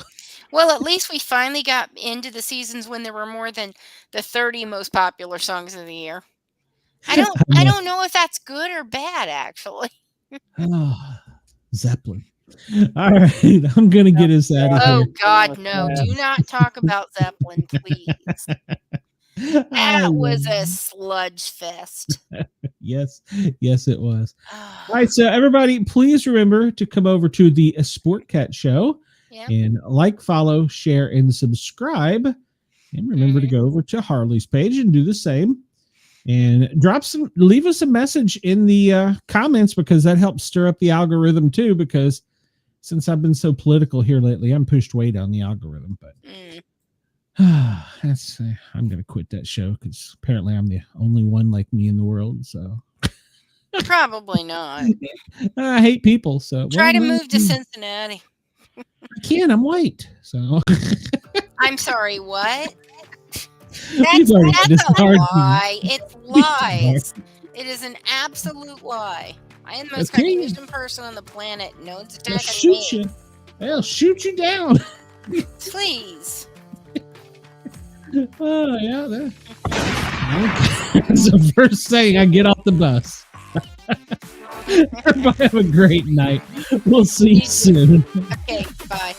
well, at least we finally got into the seasons when there were more than the 30 most popular songs of the year. I don't know if that's good or bad, actually. Oh, Zeppelin. All right, I'm gonna get us out of here. Oh God, no! Do not talk about Zeppelin, please. That was a sludge fest. Yes, it was. All right, so everybody, please remember to come over to the Sport Cat Show and like, follow, share, and subscribe. And remember to go over to Harley's page and do the same. And leave us a message in the comments, because that helps stir up the algorithm too. Because since I've been so political here lately, I'm pushed way down the algorithm. But I'm going to quit that show because apparently I'm the only one like me in the world. So probably not. I hate people. So try to move to Cincinnati. I can't. I'm white. So I'm sorry. What? That's a lie. It's lies. It is an absolute lie. I am the most Caucasian person on the planet. No one's attacking me. They'll shoot you down. Please. Oh, yeah. That's the first thing I get off the bus. Everybody have a great night. We'll see you soon. Okay, bye.